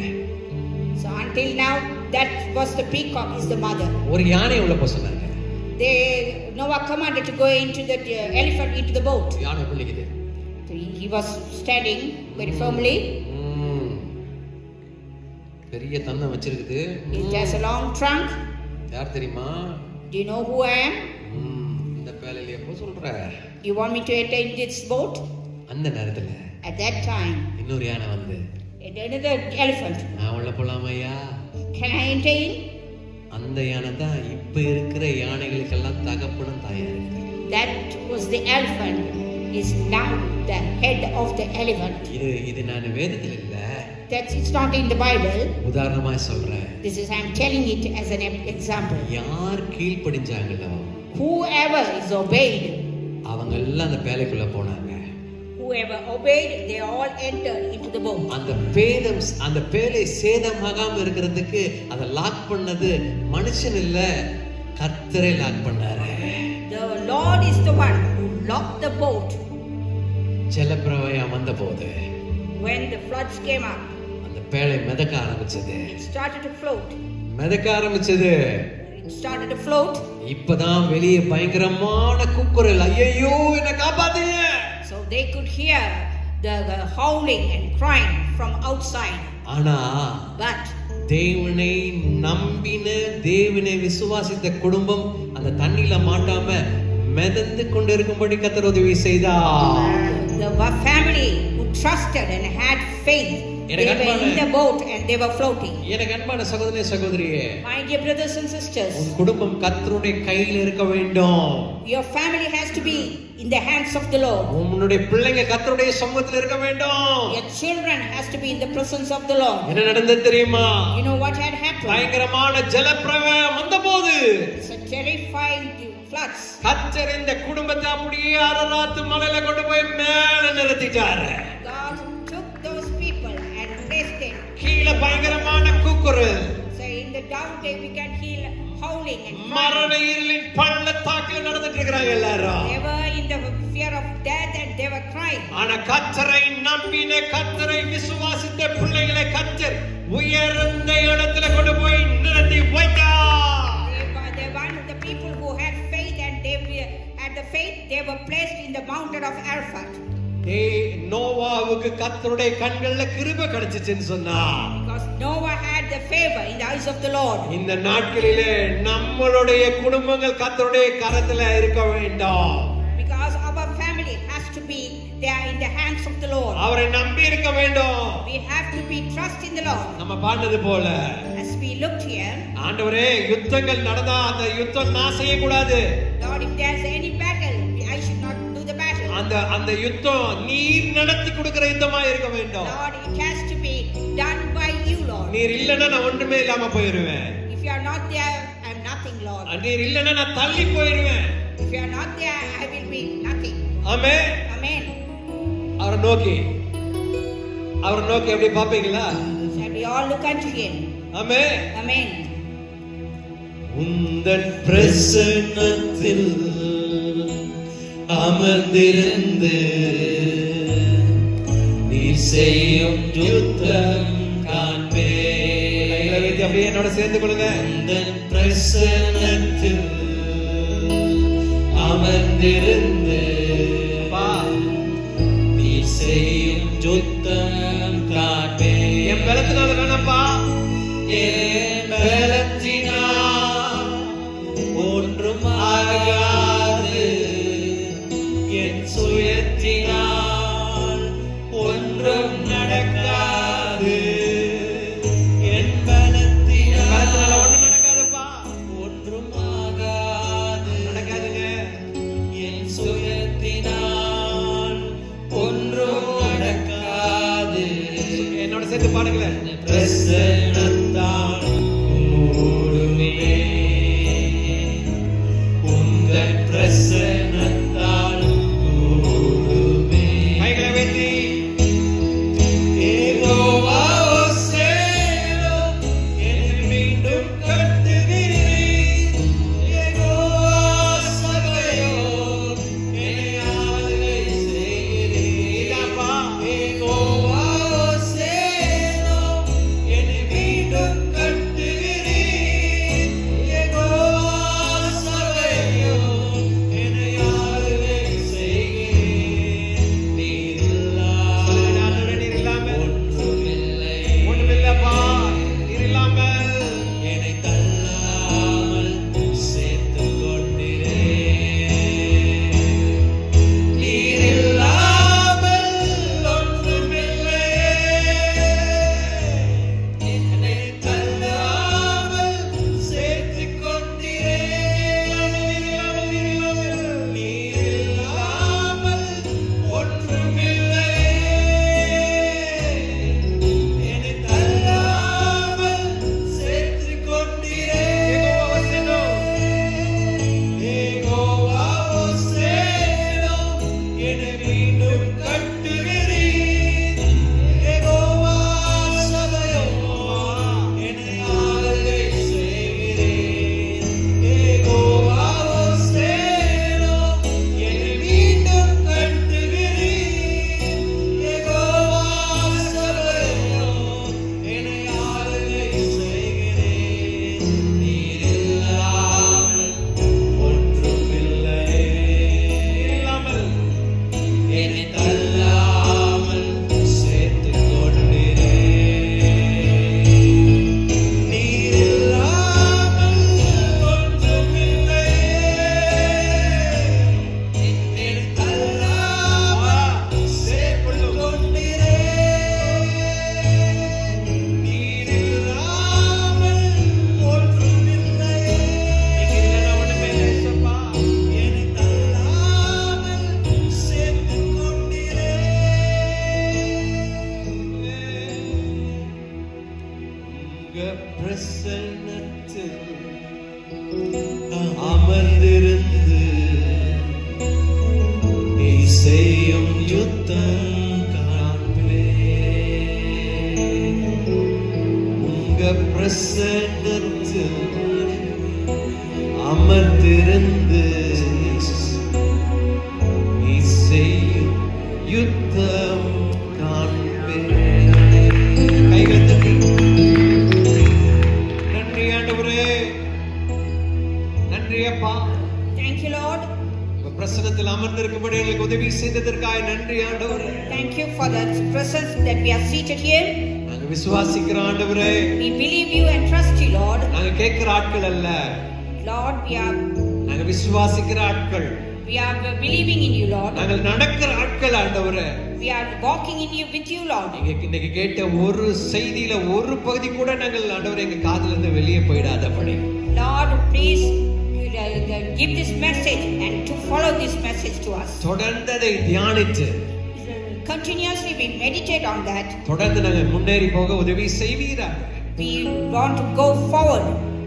So until now, that was the peacock is the mother. ஒரு யானை உள்ள போ சொன்னாங்க. Noah commanded to go into the elephant into the boat. யானை குளிக்குது. So he was standing very firmly. பெரிய தந்தம் வச்சிருக்குது. It has a long trunk. யார் தெரியுமா? Do you know who I am? இந்த பேலையில எப்போ சொல்ற? You want me to enter in this boat? அந்த நேரத்துல At that time, இன்னொரு யானை வந்து, another elephant. நான் உள்ள போலாமையா? Can I enter in? அந்த யானை தான் இப்ப இருக்கிற யானைகளுக்கெல்லாம் தகப்பனும் தாயா இருக்கு. That was the elephant. Is now the head of the elephant. இது நான் வேதத்துல இல்ல. It's not in the Bible. உதாரணமா சொல்றேன். This is I'm telling it as an example. யார் கீழ்ப்படிஞ்சாங்களோ, whoever is obeyed, அவங்க எல்லாம் அந்த பேலைக்குள்ள போனாங்க. whoever obeyed, they all entered into the boat. அந்த பேலை சேதமாகாம இருக்கிறதுக்கு அதை லாக் பண்ணது மனுஷன் இல்ல, கர்த்தரே லாக் பண்ணாரு. The Lord is the one who locked the boat. ஜலப்பிரளயம் வந்தபோது, when the floods came up, அந்த பேலை மிதக்க ஆரம்பிச்சது. it started to float. மிதக்க ஆரம்பிச்சது. It started to float. இப்பதான் வெளியே பயங்கரமான கூக்குரல், ஐயோ என்ன காப்பாத்துங்க. So they could hear the howling and crying from outside. ஆனா But தேவனை நம்பின, தேவனை விசுவாசித்த குடும்பம் அந்த தண்ணில மாட்டாம மிதந்து கொண்டிருக்கும்படி கர்த்தர் உதவி செய்தார். the family who trusted and had faith, they were in the boat and they were floating. எனக்கு அன்பான சகோதரனே சகோதரியே, My dear brothers and sisters, உன் குடும்பம் கர்த்தருடைய கையில் இருக்க வேண்டும். your family has to be in the hands of the Lord. உன்னுடைய பிள்ளைங்க கர்த்தருடைய சமூகத்தில் இருக்க வேண்டும். Your children has to be in the presence of the Lord. என்ன நடந்தது தெரியுமா? You know what had happened? பயங்கரமான ஜலப்பிரளயம் வந்தபோது, It's a terrifying floods. கர்த்தர் இந்த குடும்பத்தை அப்படியே அரராத்து மலையில கொண்டு போய் மேல நிறுத்திட்டாரு. God took those people and placed them. கீழே பயங்கரமான கூக்குரல். So in the down day we can hear howling and மரண crying. இருளின் பள்ளத்தாக்குல நடந்துட்டு இருக்காங்க எல்லாரும். They were in the fear of death and they were crying. ஆனா கர்த்தரை நம்பின கர்த்தரை விசுவாசித்த பிள்ளைகளை கர்த்தர் உயர்ந்த இடத்துல கொண்டு போய் நிறுத்தி வைத்தார். They were one of the people who had faith and they had the faith. They were placed in the mountain of Arafat. நோவாவுக்கு கர்த்தருடைய கண்கள்ல கிருபை கிடைச்சிச்சுன்னு சொன்னா, Because Noah had the favor in the eyes of the Lord. இந்த நாட்களிலே நம்மளுடைய குடும்பங்கள் கர்த்தருடைய கரத்துல இருக்க வேண்டும். Because our family has to be there in the hands of the Lord. அவரை நம்பி இருக்க வேண்டும். We have to be trust in the Lord. நம்ம பாண்டது போல, As we looked here, ஆண்டவரே யுத்தங்கள் நடந்தா அந்த யுத்தம் நான் செய்யக்கூடாது. Lord, if there's any battle, I should not do the battle. அந்த யுத்தம் நீர் நடத்தி கொடுக்கிற யுத்தமா இருக்க வேண்டும். Lord, it has to be done by you, Lord. நீர் இல்லைன்னா நான் ஒன்றுமே இல்லாம போயிருவேன். If you are not there, I am nothing, Lord. நீர் இல்லைன்னா நான் தள்ளி போயிருவேன். If you are not there, I will be nothing. Amen. Amen. அவரை நோக்கி எப்படி பாப்பீங்களா? Shall we all look unto him? Amen. Amen. உந்தன் பிரசன்னத்தில் அமர்ந்திருந்து நீர் செய்யும் யுத்தம் காண்பேன். அப்படியே என்னோட சேர்ந்து கொள்ளுங்க. உந்தன் பிரசன்னத்தில் அமர்ந்திருந்து நீர் செய்யும் யுத்தம் காண்பேன். என் பலத்தினால வேணாப்பா, என் பலத்தினால் ஒன்றும் ஆகாது, என் சுயத்தினால் ஒன்றும் நடக்காது. என் பலத்தினால் ஒண்ணும் நடக்காதுப்பா. ஒன்றும் ஆகாது, நடக்காதுங்க. என் நன்றி அப்பா. Thank you, Lord. உங்க பிரசன்னத்தில் அமர்ந்திருக்கும்படி எங்களுக்கு உதவி செய்ததற்காக நன்றி ஆண்டவரே. Thank you for the presence that we are seated here. நாங்க விசுவாசிக்கிற ஆண்டவரே. We believe you and trust you, Lord. நாங்க கேட்கிற ஆட்கள் அல்ல. Lord, நாங்க விசுவாசிக்கிற ஆட்கள். we are believing in you, Lord. நாங்கள் நடக்கிற ஆட்கள் ஆண்டவரே. We are walking in you with you, Lord. நீங்க இன்னைக்கு கேட்ட ஒரு செய்தியில ஒரு பகுதி கூட நாங்கள் ஆண்டவரே எங்க காதுல இருந்து வெளியே போயிடாதபடி. Lord, please give this message and to follow this message to us. தொடர்ந்து அதை தியானித்து Continuously we meditate on that. தொடர்ந்து நாங்கள் முன்னேறி போக உதவி செய்வீராக. We want to go forward.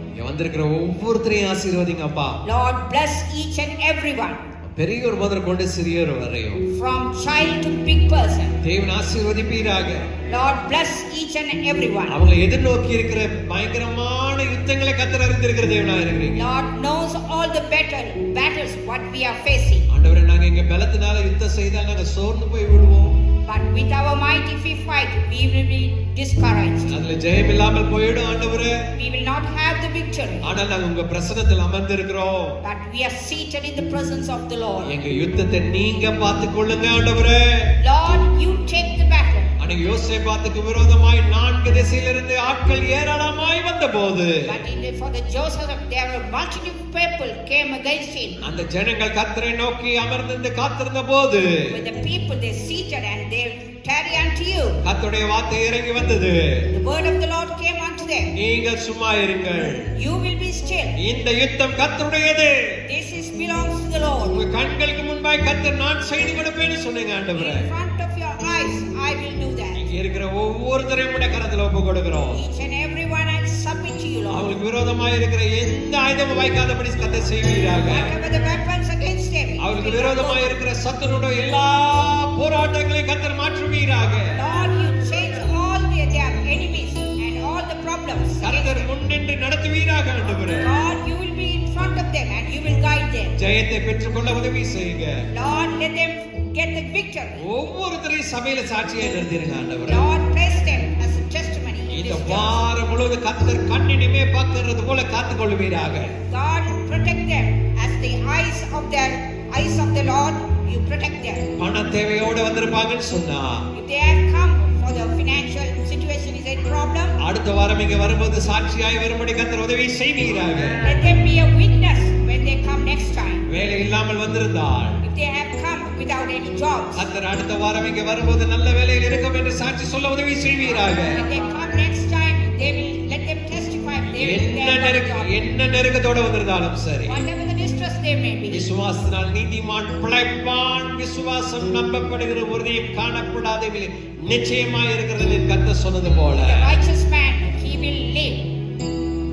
இங்க வந்திருக்கிற ஒவ்வொருத்தரையும் ஆசீர்வதிங்க அப்பா. Lord, bless each and everyone. பெரியவர் முதல் கொண்டு சிறியோர் வரையும். From child to big person. தேவன் ஆசீர்வதிப்பீராக. Lord, bless each and everyone. அவங்களை எதிர்நோக்கி இருக்கிற பயங்கரமான யுத்தங்களை கர்த்தர் அறிந்திருக்கிற தேவனா இருக்கிறீங்க. Lord knows all the battles what we are facing. ஆண்டவரே, நாங்க இங்க பலத்தினால யுத்தம் செய்தால் நாங்க சோர்ந்து போய் விடுவோம். But with our might if we fight, we will be discouraged. அதுல ஜெயம் இல்லாமல் போய்டும் ஆண்டவரே. We will not have the victory. ஆனால் நாங்க உங்க பிரசன்னத்தில் அமர்ந்திருக்கிறோம். But we are seated in the presence of the Lord. எங்க யுத்தத்தை நீங்க பார்த்துக் கொள்ளுங்க ஆண்டவரே. Lord, you take the battle. அன்னைக்கு யோசேபாத்துக்கு விரோதமாய் 4 திசையிலிருந்து ஆட்கள் ஏராளமாய் வந்தபோது But for the Joseph, there were multitude of people came against him. அந்த ஜனங்கள் கர்த்தரை நோக்கி அமர்ந்து காத்திருந்த போது When the people they seated and they tarry unto you, கர்த்தருடைய வார்த்தை இறங்கி வந்தது. the word of the Lord came unto them. நீங்கள் சும்மா இருங்கள், You will be still. இந்த யுத்தம் கர்த்தருடையது. This is belongs to the Lord. உங்க கண்களுக்கு முன்பாய் கர்த்தர் நான் செய்து கொடுப்பேன்னு சொன்னீங்க ஆண்டவரே. In front of your eyes, I will do that. இங்க இருக்கிற ஒவ்வொருத்தரையும் கூட கரத்துல ஒப்பு கொடுக்கிறோம். Each and everyone I submit to you, Lord. அவங்களுக்கு விரோதமாய் இருக்கிற எந்த ஆயுதமும் வைக்காதபடி கர்த்தர் செய்வீராக. Whatever the weapons against them, அவங்களுக்கு விரோதமாய் இருக்கிற சத்துருடைய எல்லா போராட்டங்களையும் கர்த்தர் மாற்றுவீராக. Lord, you change all their enemies and all the problems against கர்த்தர் them. முன்னின்று நடத்துவீராக ஆண்டவரே. Lord, you will be in front of them and you will guide them. ஜெயத்தை பெற்றுக்கொள்ள உதவி செய்யுங்க. Lord, let them get the victory. ஒவ்வொருத்தரையும் சபையில சாட்சியாய் நிறுத்திருங்க ஆண்டவரே. Lord, place them as a testimony in இந்த this church. வாரம் முழுவதும் கர்த்தர் கண்ணினிமே பார்க்கிறது போல காத்துக் கொள்வீராக. God, protect them as the eyes of the Lord, you protect them. பண தேவையோட வந்திருப்பாங்கன்னு சொன்னா If they have come for the financial situation is a problem, அடுத்த வாரம் இங்க வரும்போது சாட்சியாய் வரும்படி கர்த்தர் உதவி செய்வீராக. let them be a witness when they come next time. வேலை இல்லாமல் வந்திருந்தால் If they have come without any jobs, கர்த்தர் அடுத்த வாரம் இங்க வரும்போது நல்ல வேலையில் இருக்கும் என்று சாட்சி சொல்ல உதவி செய்வீராக. when they come next time, they will let them testify they have got a job. என்ன நெருக்கத்தோட வந்திருந்தாலும் சரி, Whatever the distress they may be. விசுவாசத்தினால் நீதிமான் பிழைப்பான். விசுவாசம் நம்பப்படுகிற உறுதியும் காணப்படாதவில்லை நிச்சயமாய் இருக்கிறது கர்த்தர் சொன்னது போல The righteous man, he will live.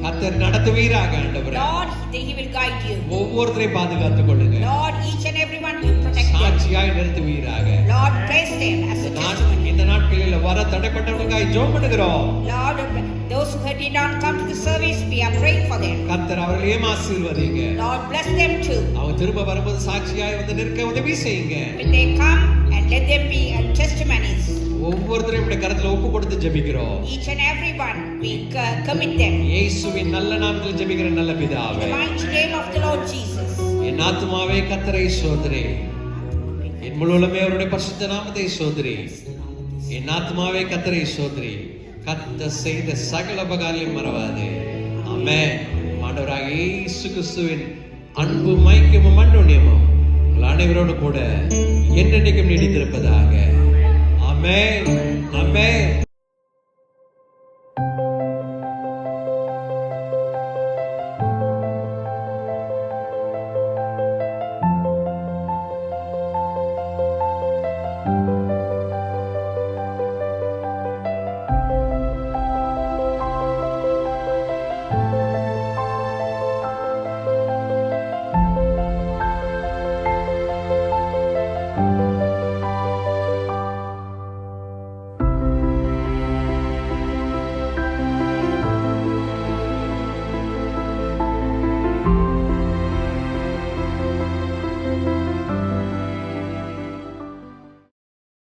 கர்த்தர் நடத்துவீராக ஆண்டவரே. Lord, he will guide you. ஒவ்வொருத்தரையும் பாதுகாத்துக் கொள்ளுங்க. Lord, each and everyone you protect them. சாட்சியாய் நிறுத்துவீராக. Lord, place them as a testimony. இந்த நாட்களில் வர தடைப்பட்டவர்களுக்காக ஜெபம் பண்ணுகிறோம். Lord, those who did not come to the service, we are praying for them. கர்த்தர் அவர்களையும் ஆசீர்வதிங்க. Lord, bless them too. அவங்க திரும்ப வரும்போது சாட்சியாய் வந்து நிற்க உதவி செய்யுங்க. When they come and let them be testimonies. ஒவ்வொருத்தரையும் இப்படி கரத்துல ஒப்பு கொடுத்து ஜெபிக்கிறோம். Each and everyone, we commit them. இயேசுவின் நல்ல நாமத்தில் ஜெபிக்கிற நல்ல In பிதாவே, the mighty name of the Lord Jesus. என் ஆத்துமாவே கர்த்தரை சோதரி, என் முழுவதுமே அவருடைய பரிசுத்த நாமத்தை சோதரி. என் ஆத்துமாவே கர்த்தரை சோதரி, கர்த்தர் செய்த சகல உபகாரங்களையும் மறவாதே. ஆமென். ஆண்டவராகிய இயேசு கிறிஸ்துவின் அன்பு ஐக்கியமும் அன்யோன்யமும் உங்கள் அனைவரோடு கூட என்றென்றைக்கும் நீடித்திருப்பதாக. ஆமென். ஆமென்.